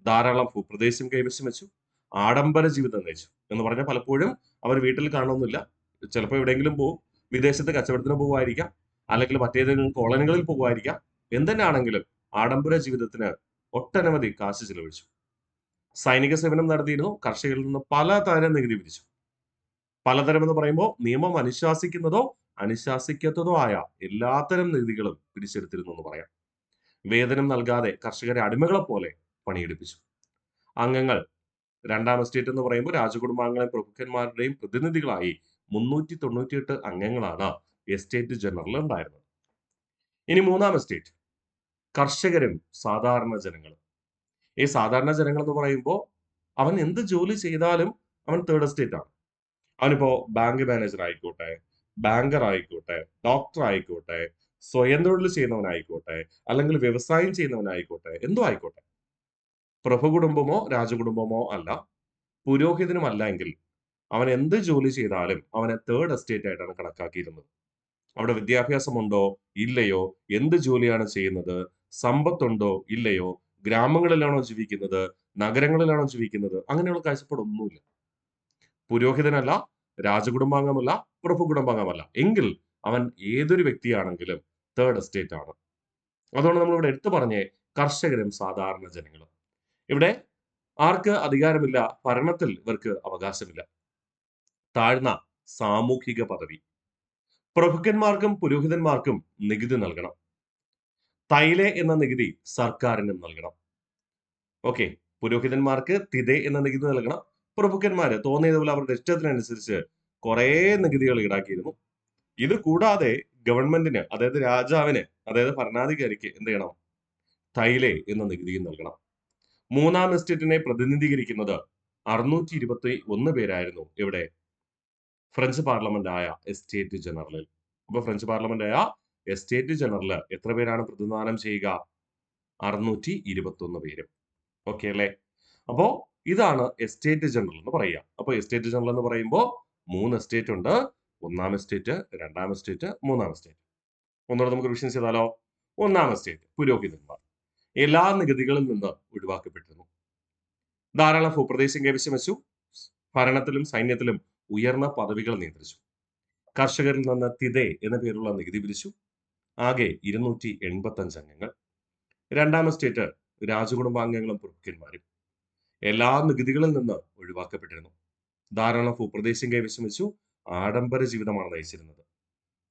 [SPEAKER 1] ധാരാളം ഭൂപ്രദേശം കൈവശം വെച്ചു. ആഡംബര ജീവിതം നയിച്ചു. എന്ന് പറഞ്ഞാൽ പലപ്പോഴും അവർ വീട്ടിൽ കാണുന്നില്ല. ചിലപ്പോൾ എവിടെയെങ്കിലും പോകും. വിദേശത്ത് കച്ചവടത്തിന് പോകുമായിരിക്കാം, അല്ലെങ്കിൽ മറ്റേതെങ്കിലും കോളനികളിൽ പോകുമായിരിക്കാം. എന്തെന്നാണെങ്കിലും ആഡംബര ജീവിതത്തിന് ഒട്ടനവധി കാശ് ചിലവഴിച്ചു. സൈനിക സേവനം നടത്തിയിരുന്നു. കർഷകരിൽ നിന്ന് പലതരം നികുതി പിരിച്ചു. പലതരം എന്ന് പറയുമ്പോൾ നിയമം അനുശാസിക്കുന്നതോ അനുശാസിക്കാത്തതോ ആയ എല്ലാത്തരം നികുതികളും പിരിച്ചെടുത്തിരുന്നു എന്ന് പറയാം. വേതനം നൽകാതെ കർഷകരെ അടിമകളെ പോലെ പണിയെടുപ്പിച്ചു. അംഗങ്ങൾ രണ്ടാം എസ്റ്റേറ്റ് എന്ന് പറയുമ്പോൾ രാജകുടുംബാംഗങ്ങളെയും പ്രഭുക്കന്മാരുടെയും പ്രതിനിധികളായി 398 അംഗങ്ങളാണ് എസ്റ്റേറ്റ് ജനറൽ ഉണ്ടായിരുന്നത്. ഇനി മൂന്നാം എസ്റ്റേറ്റ്, കർഷകരും സാധാരണ ജനങ്ങളും. ഈ സാധാരണ ജനങ്ങൾ എന്ന് പറയുമ്പോൾ അവൻ എന്ത് ജോലി ചെയ്താലും അവൻ തേർഡ് എസ്റ്റേറ്റ് ആണ്. അവനിപ്പോ ബാങ്ക് മാനേജർ ആയിക്കോട്ടെ, ബാങ്കർ ആയിക്കോട്ടെ, ഡോക്ടർ ആയിക്കോട്ടെ, സ്വയം തൊഴിൽ ചെയ്യുന്നവനായിക്കോട്ടെ, അല്ലെങ്കിൽ വ്യവസായം ചെയ്യുന്നവനായിക്കോട്ടെ, എന്തോ ആയിക്കോട്ടെ, പ്രഭു കുടുംബമോ രാജകുടുംബമോ അല്ല, പുരോഹിതനുമല്ല എങ്കിൽ അവൻ എന്ത് ജോലി ചെയ്താലും അവനെ തേർഡ് എസ്റ്റേറ്റ് ആയിട്ടാണ് കണക്കാക്കിയിരുന്നത്. അവിടെ വിദ്യാഭ്യാസമുണ്ടോ ഇല്ലയോ, എന്ത് ജോലിയാണ് ചെയ്യുന്നത്, സമ്പത്തുണ്ടോ ഇല്ലയോ, ഗ്രാമങ്ങളിലാണോ ജീവിക്കുന്നത്, നഗരങ്ങളിലാണോ ജീവിക്കുന്നത്, അങ്ങനെയുള്ള കാഴ്ചപ്പാടൊന്നുമില്ല. പുരോഹിതനല്ല, രാജകുടുംബാംഗമല്ല, പ്രഭു കുടുംബാംഗമല്ല എങ്കിൽ അവൻ ഏതൊരു വ്യക്തിയാണെങ്കിലും തേർഡ് എസ്റ്റേറ്റ് ആണ്. അതുകൊണ്ട് നമ്മൾ ഇവിടെ എടുത്തു പറഞ്ഞേ കർഷകരും സാധാരണ ജനങ്ങളും. ഇവിടെ ആർക്ക് അധികാരമില്ല, ഭരണത്തിൽ ഇവർക്ക് അവകാശമില്ല. താഴ്ന്ന സാമൂഹിക പദവി. പ്രഭുക്കന്മാർക്കും പുരോഹിതന്മാർക്കും നികുതി നൽകണം. തൈലെ എന്ന നികുതി സർക്കാരിനും നൽകണം. ഓക്കെ, പുരോഹിതന്മാർക്ക് തിതെ എന്ന നികുതി നൽകണം. പ്രഭുക്കന്മാര് തോന്നിയതുപോലെ അവരുടെ ഇഷ്ടത്തിനനുസരിച്ച് കുറെ നികുതികൾ ഈടാക്കിയിരുന്നു. ഇത് കൂടാതെ ഗവൺമെന്റിന്, അതായത് രാജാവിന്, അതായത് ഭരണാധികാരിക്ക് എന്ത് ചെയ്യണം, തൈലെ എന്ന നികുതിയും നൽകണം. മൂന്നാം എസ്റ്റേറ്റിനെ പ്രതിനിധീകരിക്കുന്നത് 621 പേരായിരുന്നു ഇവിടെ ഫ്രഞ്ച് പാർലമെന്റ് ആയ എസ്റ്റേറ്റ് ജനറലിൽ. അപ്പൊ ഫ്രഞ്ച് പാർലമെന്റ് ആയ എസ്റ്റേറ്റ് ജനറൽ എത്ര പേരാണ് പ്രതിനിധാനം ചെയ്യുക? 621 പേരും. ഓക്കെ അല്ലേ? അപ്പോ ഇതാണ് എസ്റ്റേറ്റ് ജനറൽ എന്ന് പറയുക. അപ്പൊ എസ്റ്റേറ്റ് ജനറൽ എന്ന് പറയുമ്പോൾ 3 എസ്റ്റേറ്റ് ഉണ്ട്. ഒന്നാം എസ്റ്റേറ്റ്, രണ്ടാം എസ്റ്റേറ്റ്, മൂന്നാം എസ്റ്റേറ്റ്. ഒന്നുകൂടെ നമുക്ക് റിവിഷൻ ചെയ്താലോ? ഒന്നാം എസ്റ്റേറ്റ് പുരോഹിതന്മാർ എല്ലാ നികുതികളിൽ നിന്ന് ഒഴിവാക്കപ്പെട്ടിരുന്നു. ധാരാളം ഭൂപ്രദേശം കൈവശം വെച്ചു. ഭരണത്തിലും സൈന്യത്തിലും ഉയർന്ന പദവികൾ നിയന്ത്രിച്ചു. കർഷകരിൽ നിന്ന് തിതെ എന്ന പേരുള്ള നികുതി പിരിച്ചു. ആകെ 285 അംഗങ്ങൾ. രണ്ടാം എസ്റ്റേറ്റ് രാജകുടുംബാംഗങ്ങളും പ്രഭുക്കന്മാരും എല്ലാ നികുതികളിൽ നിന്ന് ഒഴിവാക്കപ്പെട്ടിരുന്നു. ധാരാളം ഭൂപ്രദേശം കൈവശം വെച്ചു. ആഡംബര ജീവിതമാണ് നയിച്ചിരുന്നത്.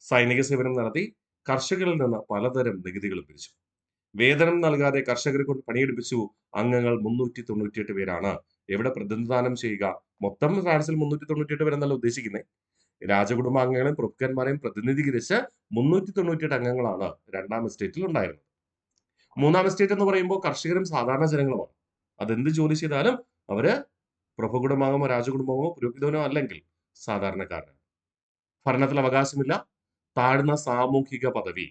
[SPEAKER 1] സൈനിക സേവനം നടത്തി. കർഷകരിൽ നിന്ന് പലതരം നികുതികൾ പിരിച്ചു. വേതനം നൽകാതെ കർഷകരെ കൊണ്ട് പണിയെടുപ്പിച്ചു. അംഗങ്ങൾ 398 പേരാണ്. എവിടെ പ്രതിനിധാനം ചെയ്യുക? മൊത്തം ഫ്രാൻസിൽ 398 പേരെന്നല്ല ഉദ്ദേശിക്കുന്നത്. രാജകുടുംബാംഗങ്ങളെയും പ്രഭുക്കന്മാരെയും പ്രതിനിധീകരിച്ച് 398 അംഗങ്ങളാണ് രണ്ടാം എസ്റ്റേറ്റിൽ ഉണ്ടായിരുന്നത്. മൂന്നാം എസ്റ്റേറ്റ് എന്ന് പറയുമ്പോൾ കർഷകരും സാധാരണ ജനങ്ങളുമാണ്. അതെന്ത് ജോലി ചെയ്താലും അവര് പ്രഭു കുടുംബാംഗമോ രാജകുടുംബമോ പുരോഹിതനോ അല്ലെങ്കിൽ സാധാരണക്കാരനാണ്. ഭരണത്തിൽ അവകാശമില്ല. താഴ്ന്ന സാമൂഹിക പദവി.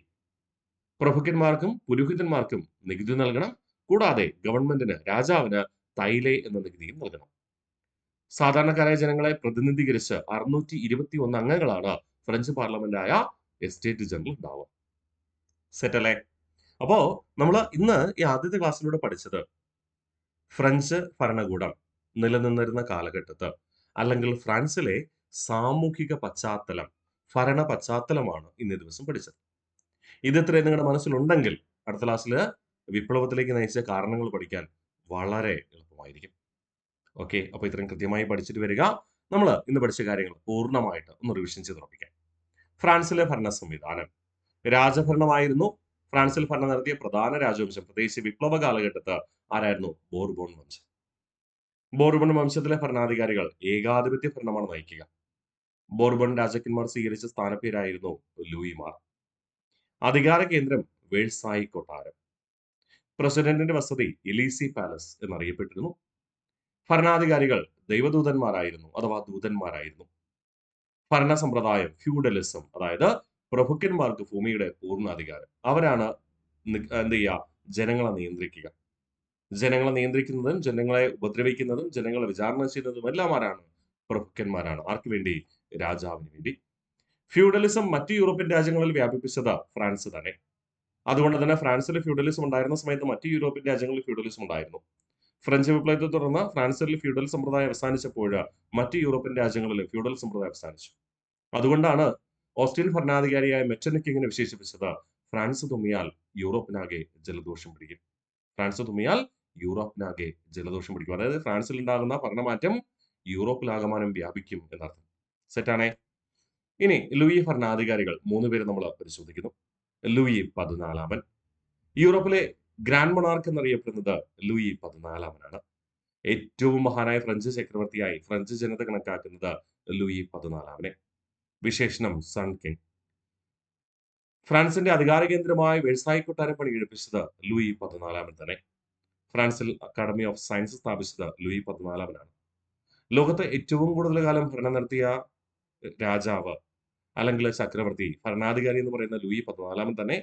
[SPEAKER 1] പ്രഭുക്കന്മാർക്കും പുരോഹിതന്മാർക്കും നികുതി നൽകണം. കൂടാതെ ഗവൺമെന്റിന്, രാജാവിന് തൈലെ എന്ന നികുതിയും നൽകണം. സാധാരണക്കാരായ ജനങ്ങളെ പ്രതിനിധീകരിച്ച് 621 അംഗങ്ങളാണ് ഫ്രഞ്ച് പാർലമെന്റായ എസ്റ്റേറ്റ് ജനറൽ ഉണ്ടാവുക. സെറ്റ് അല്ലേ? അപ്പോ നമ്മൾ ഇന്ന് ഈ ആദ്യത്തെ ക്ലാസ്സിലൂടെ പഠിച്ചത് ഫ്രഞ്ച് ഭരണകൂടം നിലനിന്നിരുന്ന കാലഘട്ടത്ത്, അല്ലെങ്കിൽ ഫ്രാൻസിലെ സാമൂഹിക പശ്ചാത്തലം, ഭരണ പശ്ചാത്തലമാണ് ഇന്നേ ദിവസം പഠിച്ചത്. ഇത് ഇത്രയും നിങ്ങളുടെ മനസ്സിലുണ്ടെങ്കിൽ അടുത്ത ക്ലാസ്സിൽ വിപ്ലവത്തിലേക്ക് നയിച്ച കാരണങ്ങൾ പഠിക്കാൻ വളരെ എളുപ്പമായിരിക്കും. ഓക്കെ, അപ്പൊ ഇത്രയും കൃത്യമായി പഠിച്ചിട്ട് വരിക. നമ്മൾ ഇന്ന് പഠിച്ച കാര്യങ്ങൾ പൂർണ്ണമായിട്ട് ഒന്ന് റിവിഷൻ ചെയ്ത് ഉറപ്പിക്കാം. ഫ്രാൻസിലെ ഭരണ സംവിധാനം രാജഭരണമായിരുന്നു. ഫ്രാൻസിൽ ഭരണം നടത്തിയ പ്രധാന രാജവംശം പ്രത്യേകിച്ച് വിപ്ലവ കാലഘട്ടത്ത് ആരായിരുന്നു? ബോർബോൺ വംശം. ബോർബോൺ വംശത്തിലെ ഭരണാധികാരികൾ ഏകാധിപത്യ ഭരണമാണ് നയിക്കുക. ബോർബോൺ രാജാക്കന്മാർ സ്വീകരിച്ച സ്ഥാനപ്പേരായിരുന്നു ലൂയിമാർ. അധികാര കേന്ദ്രം വേഴ്സായി കൊട്ടാരം. പ്രസിഡന്റിന്റെ വസതി എലീസി പാലസ് എന്നറിയപ്പെട്ടിരുന്നു. ഭരണാധികാരികൾ ദൈവദൂതന്മാരായിരുന്നു അഥവാ ദൂതന്മാരായിരുന്നു. ഭരണ സമ്പ്രദായം ഫ്യൂഡലിസം, അതായത് പ്രഭുക്കന്മാർക്ക് ഭൂമിയുടെ പൂർണ്ണാധികാരം. അവരാണ് എന്ത് ചെയ്യുക? ജനങ്ങളെ നിയന്ത്രിക്കുക. ജനങ്ങളെ നിയന്ത്രിക്കുന്നതും ജനങ്ങളെ ഉപദ്രവിക്കുന്നതും ജനങ്ങളെ വിചാരണ ചെയ്യുന്നതും എല്ലാം ആരാണ്? പ്രഭുക്കന്മാരാണ്. ആർക്ക് വേണ്ടി? രാജാവിന് വേണ്ടി. ഫ്യൂഡലിസം മറ്റ് യൂറോപ്യൻ രാജ്യങ്ങളിൽ വ്യാപിപ്പിച്ചത് ഫ്രാൻസ് തന്നെ. അതുകൊണ്ട് തന്നെ ഫ്രാൻസിൽ ഫ്യൂഡലിസം ഉണ്ടായിരുന്ന സമയത്ത് മറ്റ് യൂറോപ്യൻ രാജ്യങ്ങളിൽ ഫ്യൂഡലിസം ഉണ്ടായിരുന്നു. ഫ്രഞ്ച് വിപ്ലവത്തെ തുടർന്ന് ഫ്രാൻസിൽ ഫ്യൂഡൽ സമ്പ്രദായം അവസാനിച്ചപ്പോൾ മറ്റ് യൂറോപ്യൻ രാജ്യങ്ങളിൽ ഫ്യൂഡൽ സമ്പ്രദായം അവസാനിച്ചു. അതുകൊണ്ടാണ് ഓസ്ട്രിയൻ ഭരണാധികാരിയായ മെറ്റർനിക്കിങ്ങിനെ വിശേഷിപ്പിച്ചത് ഫ്രാൻസ് തുമ്മിയാൽ യൂറോപ്പിനാകെ ജലദോഷം പിടിക്കും. ഫ്രാൻസ് തുമ്മിയാൽ യൂറോപ്പിനാകെ ജലദോഷം പിടിക്കും. അതായത് ഫ്രാൻസിൽ ഉണ്ടാകുന്ന ഭരണമാറ്റം യൂറോപ്പിലാകമാനം വ്യാപിക്കും എന്നർത്ഥം. സെറ്റാണേ? ഇനി ലൂയി ഭരണാധികാരികൾ 3 പേര് നമ്മൾ പരിശോധിക്കുന്നു. ലൂയി 14 യൂറോപ്പിലെ ഗ്രാൻഡ് മൊണാർക്ക് എന്നറിയപ്പെടുന്നത് ലൂയി 14 ഏറ്റവും മഹാനായ ഫ്രഞ്ച് ചക്രവർത്തിയായി ഫ്രഞ്ച് ജനത കണക്കാക്കുന്നത് ലൂയി 14. വിശേഷണം സൺ കിങ്. ഫ്രാൻസിന്റെ അധികാര കേന്ദ്രമായ വെഴ്സായി കൊട്ടാരം പണി കഴിപ്പിച്ചത് ലൂയി 14 തന്നെ. ഫ്രാൻസിൽ അക്കാഡമി ഓഫ് സയൻസ് സ്ഥാപിച്ചത് ലൂയി 14 ലോകത്തെ ഏറ്റവും കൂടുതൽ കാലം ഭരണം നടത്തിയ രാജാവ് അല്ലെങ്കിൽ ചക്രവർത്തി ഭരണാധികാരി എന്ന് പറയുന്ന ലൂയി 14 തന്നെ.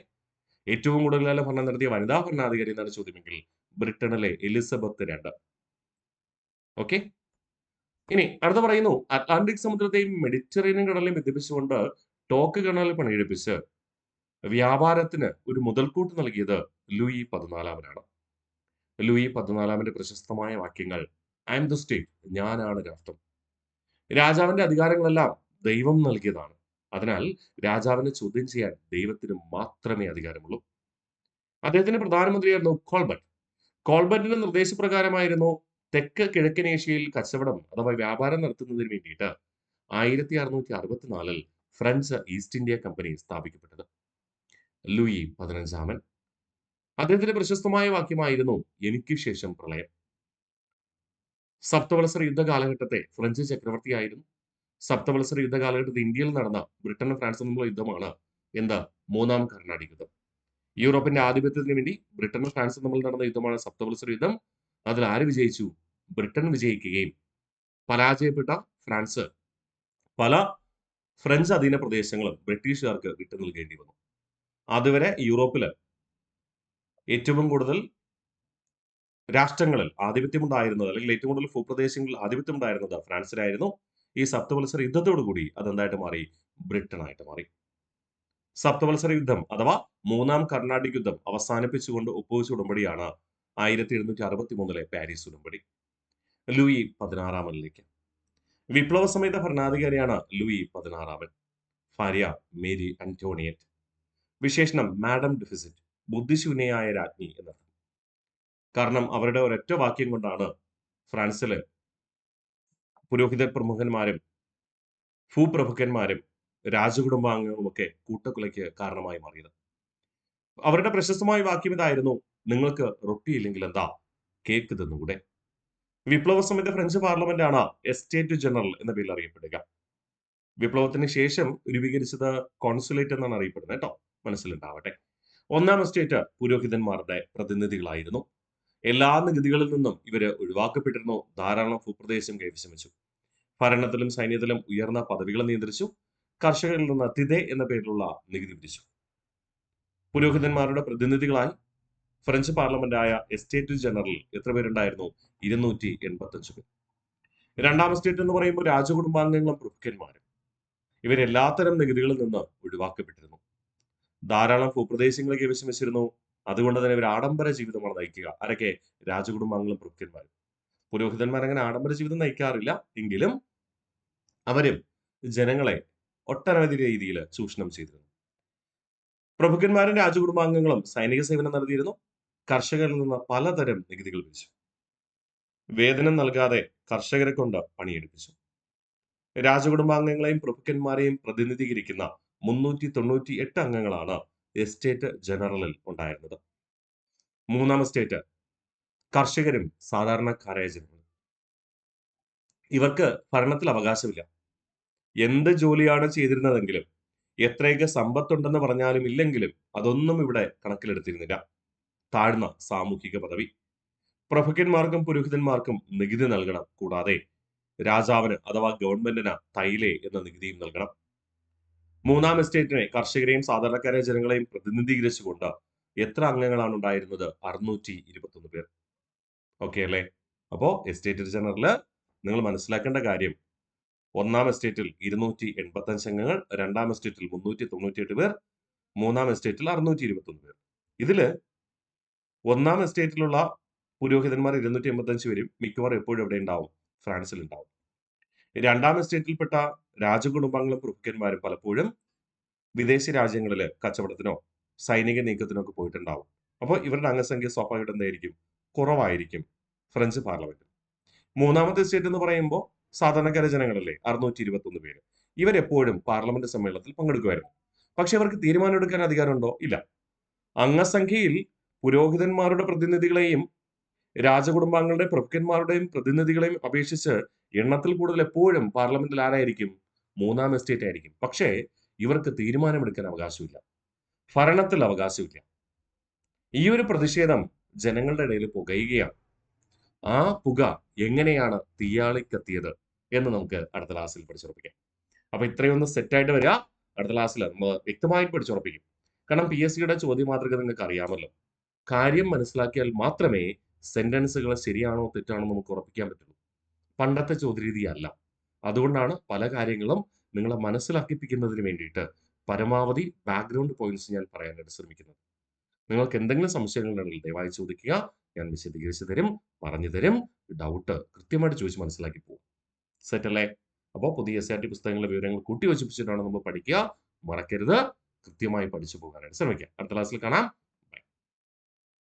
[SPEAKER 1] ഏറ്റവും കൂടുതൽ കാലം ഭരണം നടത്തിയ വനിതാ ഭരണാധികാരി എന്നാണ് ചോദ്യമെങ്കിൽ ബ്രിട്ടനിലെ എലിസബത്ത് II. ഓക്കെ. ഇനി അടുത്ത പറയുന്നു, അറ്റ്ലാന്റിക് സമുദ്രത്തെയും മെഡിറ്ററേനിയൻ കടലിനെയും ബന്ധിപ്പിച്ചുകൊണ്ട് ടോക്ക് കനാൽ പണിയെടുപ്പിച്ച് വ്യാപാരത്തിന് ഒരു മുതൽക്കൂട്ട് നൽകിയത് ലൂയി 14 ലൂയി 14 പ്രശസ്തമായ വാക്യങ്ങൾ: ഐ എം ദ സ്റ്റേറ്റ്, ഞാനാണ് രാഷ്ട്രം. രാജാവിന്റെ അധികാരങ്ങളെല്ലാം ദൈവം നൽകിയതാണ്. അതിനാൽ രാജാവിനെ ചോദ്യം ചെയ്യാൻ ദൈവത്തിന് മാത്രമേ അധികാരമുള്ളൂ. അദ്ദേഹത്തിന്റെ പ്രധാനമന്ത്രിയായിരുന്നു കോൾബർട്ട്. കോൾബർട്ടിന്റെ നിർദ്ദേശപ്രകാരമായിരുന്നു തെക്ക് കിഴക്കൻ ഏഷ്യയിൽ കച്ചവടം അഥവാ വ്യാപാരം നടത്തുന്നതിന് വേണ്ടിയിട്ട് 1664 ഫ്രഞ്ച് ഈസ്റ്റ് ഇന്ത്യ കമ്പനി സ്ഥാപിക്കപ്പെട്ടത്. ലൂയി 15 അദ്ദേഹത്തിന്റെ പ്രശസ്തമായ വാക്യമായിരുന്നു എനിക്ക് ശേഷം പ്രളയം. സപ്തവത്സര യുദ്ധ കാലഘട്ടത്തെ ഫ്രഞ്ച് ചക്രവർത്തിയായിരുന്നു. സപ്തവത്സര യുദ്ധ കാലഘട്ടത്തിൽ ഇന്ത്യയിൽ നടന്ന ബ്രിട്ടനും ഫ്രാൻസും തമ്മിലുള്ള യുദ്ധമാണ് എന്ത്? മൂന്നാം കർണാടിക് യുദ്ധം. യൂറോപ്പിന്റെ ആധിപത്യത്തിന് വേണ്ടി ബ്രിട്ടനും ഫ്രാൻസും തമ്മിൽ നടന്ന യുദ്ധമാണ് സപ്തവത്സര യുദ്ധം. അതിൽ ആര് വിജയിച്ചു? ബ്രിട്ടൻ വിജയിക്കുകയും പരാജയപ്പെട്ട ഫ്രാൻസ് പല ഫ്രഞ്ച് അധീന പ്രദേശങ്ങളും ബ്രിട്ടീഷുകാർക്ക് വിട്ടു നൽകേണ്ടി വന്നു. അതുവരെ യൂറോപ്പില് ഏറ്റവും കൂടുതൽ രാഷ്ട്രങ്ങളിൽ ആധിപത്യമുണ്ടായിരുന്നത്, അല്ലെങ്കിൽ ഏറ്റവും കൂടുതൽ ഭൂപ്രദേശങ്ങളിൽ ആധിപത്യമുണ്ടായിരുന്നത് ഫ്രാൻസിലായിരുന്നു. ഈ സപ്തവത്സര യുദ്ധത്തോടുകൂടി അതെന്തായിട്ട് മാറി? ബ്രിട്ടനായിട്ട് മാറി. സപ്തവത്സര യുദ്ധം അഥവാ മൂന്നാം കർണാടിക് യുദ്ധം അവസാനിപ്പിച്ചുകൊണ്ട് ഒപ്പുവെച്ച ഉടമ്പടിയാണ് 1763 പാരീസ് ഉടമ്പടി. ലൂയി 16 വിപ്ലവ സമയത്തെ ഭരണാധികാരിയാണ് ലൂയി 16. ഭാര്യ മേരി അന്റോണിയറ്റ്. വിശേഷണം മാഡം ഡെഫിസിറ്റ്, ബുദ്ധിശൂന്യയായ രാജ്ഞി എന്നർത്ഥം. കാരണം അവരുടെ ഒരൊറ്റ വാക്യം കൊണ്ടാണ് ഫ്രാൻസിലെ പുരോഹിത പ്രമുഖന്മാരും ഭൂപ്രഭുക്കന്മാരും രാജകുടുംബാംഗങ്ങളും ഒക്കെ കൂട്ടക്കൊലയ്ക്ക് കാരണമായി മാറിയത്. അവരുടെ പ്രശസ്തമായ വാക്യം ഇതായിരുന്നു: നിങ്ങൾക്ക് റൊട്ടിയില്ലെങ്കിൽ എന്താ, കേക്ക് തിന്നുകൂടെ. വിപ്ലവ സമയത്തെ ഫ്രഞ്ച് പാർലമെന്റാണ് എസ്റ്റേറ്റ് ജനറൽ എന്ന പേരിൽ അറിയപ്പെടുക. വിപ്ലവത്തിന് ശേഷം രൂപീകരിച്ചത് കോൺസുലേറ്റ് എന്നാണ് അറിയപ്പെടുന്നത് കേട്ടോ, മനസ്സിലുണ്ടാവട്ടെ. ഒന്നാം എസ്റ്റേറ്റ് പുരോഹിതന്മാരുടെ പ്രതിനിധികളായിരുന്നു. എല്ലാ നികുതികളിൽ നിന്നും ഇവര് ഒഴിവാക്കപ്പെട്ടിരുന്നു. ധാരാളം ഭൂപ്രദേശം കൈവശം വെച്ചു. ഭരണത്തിലും സൈന്യത്തിലും ഉയർന്ന പദവികൾ നിയന്ത്രിച്ചു. കർഷകരിൽ നിന്ന് തിതെ എന്ന പേരിലുള്ള നികുതി വിധിച്ചു. പുരോഹിതന്മാരുടെ പ്രതിനിധികളായി ഫ്രഞ്ച് പാർലമെന്റായ എസ്റ്റേറ്റ് ജനറൽ എത്ര പേരുണ്ടായിരുന്നു? 285 പേർ. രണ്ടാം എസ്റ്റേറ്റ് എന്ന് പറയുമ്പോൾ രാജകുടുംബാംഗങ്ങളും പ്രഭുക്കന്മാരും. ഇവരെല്ലാത്തരം നികുതികളിൽ നിന്ന് ഒഴിവാക്കപ്പെട്ടിരുന്നു. ധാരാളം ഭൂപ്രദേശങ്ങൾ കൈവശം വെച്ചിരുന്നു. അതുകൊണ്ട് തന്നെ ഇവർ ആഡംബര ജീവിതമാണ് നയിക്കുക. ആരൊക്കെ? രാജകുടുംബാംഗങ്ങളും പ്രഭുക്കന്മാരും. പുരോഹിതന്മാർ അങ്ങനെ ആഡംബര ജീവിതം നയിക്കാറില്ല. എങ്കിലും അവരും ജനങ്ങളെ ഒട്ടനവധി രീതിയിൽ ചൂഷണം ചെയ്തിരുന്നു. പ്രഭുക്കന്മാരും രാജകുടുംബാംഗങ്ങളും സൈനിക സേവനം നടത്തിയിരുന്നു. കർഷകരിൽ നിന്ന് പലതരം നികുതികൾ വിധിച്ചു. വേതനം നൽകാതെ കർഷകരെ കൊണ്ട് പണിയെടുപ്പിച്ചു. രാജകുടുംബാംഗങ്ങളെയും പ്രഭുക്കന്മാരെയും പ്രതിനിധീകരിക്കുന്ന 398 അംഗങ്ങളാണ് എസ്റ്റേറ്റ് ജനറലിൽ ഉണ്ടായിരുന്നത്. മൂന്നാം എസ്റ്റേറ്റ് കർഷകരും സാധാരണക്കാരായ ജനങ്ങളും. ഇവർക്ക് ഭരണത്തിൽ അവകാശമില്ല. എന്ത് ജോലിയാണ് ചെയ്തിരുന്നതെങ്കിലും എത്രയൊക്കെ സമ്പത്തുണ്ടെന്ന് പറഞ്ഞാലും ഇല്ലെങ്കിലും അതൊന്നും ഇവിടെ കണക്കിലെടുത്തിരുന്നില്ല. താഴ്ന്ന സാമൂഹിക പദവി. പ്രഭുക്കന്മാർക്കും പുരോഹിതന്മാർക്കും നികുതി നൽകണം. കൂടാതെ രാജാവിന് അഥവാ ഗവൺമെന്റിന് തൈലെ എന്ന നികുതിയും നൽകണം. മൂന്നാം എസ്റ്റേറ്റിനെ കർഷകരെയും സാധാരണക്കാരായ ജനങ്ങളെയും പ്രതിനിധീകരിച്ചുകൊണ്ട് എത്ര അംഗങ്ങളാണ് ഉണ്ടായിരുന്നത്? 621 പേർ. ഓക്കെ അല്ലേ? അപ്പോ എസ്റ്റേറ്റ് ജനറല് നിങ്ങൾ മനസ്സിലാക്കേണ്ട കാര്യം, ഒന്നാം എസ്റ്റേറ്റിൽ 285 അംഗങ്ങൾ, രണ്ടാം എസ്റ്റേറ്റിൽ 398 പേർ, മൂന്നാം എസ്റ്റേറ്റിൽ 621 പേർ. ഇതില് ഒന്നാം എസ്റ്റേറ്റിലുള്ള പുരോഹിതന്മാർ 285 പേരും മിക്കവാറും എപ്പോഴും എവിടെ ഉണ്ടാവും? ഫ്രാൻസിൽ ഉണ്ടാവും. രണ്ടാം എസ്റ്റേറ്റിൽപ്പെട്ട രാജകുടുംബാംഗങ്ങളും പ്രഭുക്കന്മാരും പലപ്പോഴും വിദേശ രാജ്യങ്ങളിൽ കച്ചവടത്തിനോ സൈനിക നീക്കത്തിനോ ഒക്കെ പോയിട്ടുണ്ടാവും. അപ്പോൾ ഇവരുടെ അംഗസംഖ്യ സ്വാഭാവികമായിട്ട് എന്തായിരിക്കും? കുറവായിരിക്കും ഫ്രഞ്ച് പാർലമെന്റിൽ. മൂന്നാമത്തെ എസ്റ്റേറ്റ് എന്ന് പറയുമ്പോൾ സാധാരണക്കാര ജനങ്ങളല്ലേ, 621 പേര്. ഇവരെപ്പോഴും പാർലമെന്റ് സമ്മേളനത്തിൽ പങ്കെടുക്കുമായിരുന്നു. പക്ഷെ അവർക്ക് തീരുമാനമെടുക്കാൻ അധികാരമുണ്ടോ? ഇല്ല. അംഗസംഖ്യയിൽ പുരോഹിതന്മാരുടെ പ്രതിനിധികളെയും രാജകുടുംബാംഗങ്ങളുടെ പ്രഭുക്കന്മാരുടെയും പ്രതിനിധികളെയും അപേക്ഷിച്ച് എണ്ണത്തിൽ കൂടുതൽ എപ്പോഴും പാർലമെന്റിൽ ആരായിരിക്കും? മൂന്നാം എസ്റ്റേറ്റ് ആയിരിക്കും. പക്ഷേ ഇവർക്ക് തീരുമാനമെടുക്കാൻ അവകാശമില്ല. ഭരണത്തിൽ അവകാശമില്ല. ഈ ഒരു പ്രതിഷേധം ജനങ്ങളുടെ ഇടയിൽ പുകയുകയാണ്. ആ പുക എങ്ങനെയാണ് തീയാളിക്കെത്തിയത് എന്ന് നമുക്ക് അടുത്ത ക്ലാസ്സിൽ പഠിച്ചുറപ്പിക്കാം. അപ്പൊ ഇത്രയൊന്ന് സെറ്റായിട്ട് വരിക. അടുത്ത ക്ലാസ്സിൽ നമ്മൾ വ്യക്തമായിട്ട് പഠിച്ചുറപ്പിക്കും. കാരണം PSCയുടെ ചോദ്യമാതൃക നിങ്ങൾക്ക് അറിയാമല്ലോ. കാര്യം മനസ്സിലാക്കിയാൽ മാത്രമേ സെന്റൻസുകൾ ശരിയാണോ തെറ്റാണോ നമുക്ക് ഉറപ്പിക്കാൻ പറ്റുള്ളൂ. പണ്ടത്തെ ചോദ്യരീതി അല്ല. അതുകൊണ്ടാണ് പല കാര്യങ്ങളും നിങ്ങളെ മനസ്സിലാക്കിപ്പിക്കുന്നതിന് വേണ്ടിയിട്ട് പരമാവധി ബാക്ക്ഗ്രൗണ്ട് പോയിന്റ്സ് ഞാൻ പറയാനായിട്ട് ശ്രമിക്കുന്നത്. നിങ്ങൾക്ക് എന്തെങ്കിലും സംശയങ്ങളുണ്ടെങ്കിൽ ദയവായി ചോദിക്കുക. ഞാൻ വിശദീകരിച്ച് തരും, പറഞ്ഞു തരും. ഡൗട്ട് കൃത്യമായിട്ട് ചോദിച്ച് മനസ്സിലാക്കി പോകും. സെറ്റ് അല്ലേ? അപ്പോൾ പുതിയ SRT പുസ്തകങ്ങളിലെ വിവരങ്ങൾ കൂട്ടി യോജിപ്പിച്ചിട്ടാണ് നമ്മൾ പഠിക്കുക. മറക്കരുത്. കൃത്യമായി പഠിച്ചു പോകാനായിട്ട് ശ്രമിക്കുക. അടുത്ത ക്ലാസ്സിൽ കാണാം.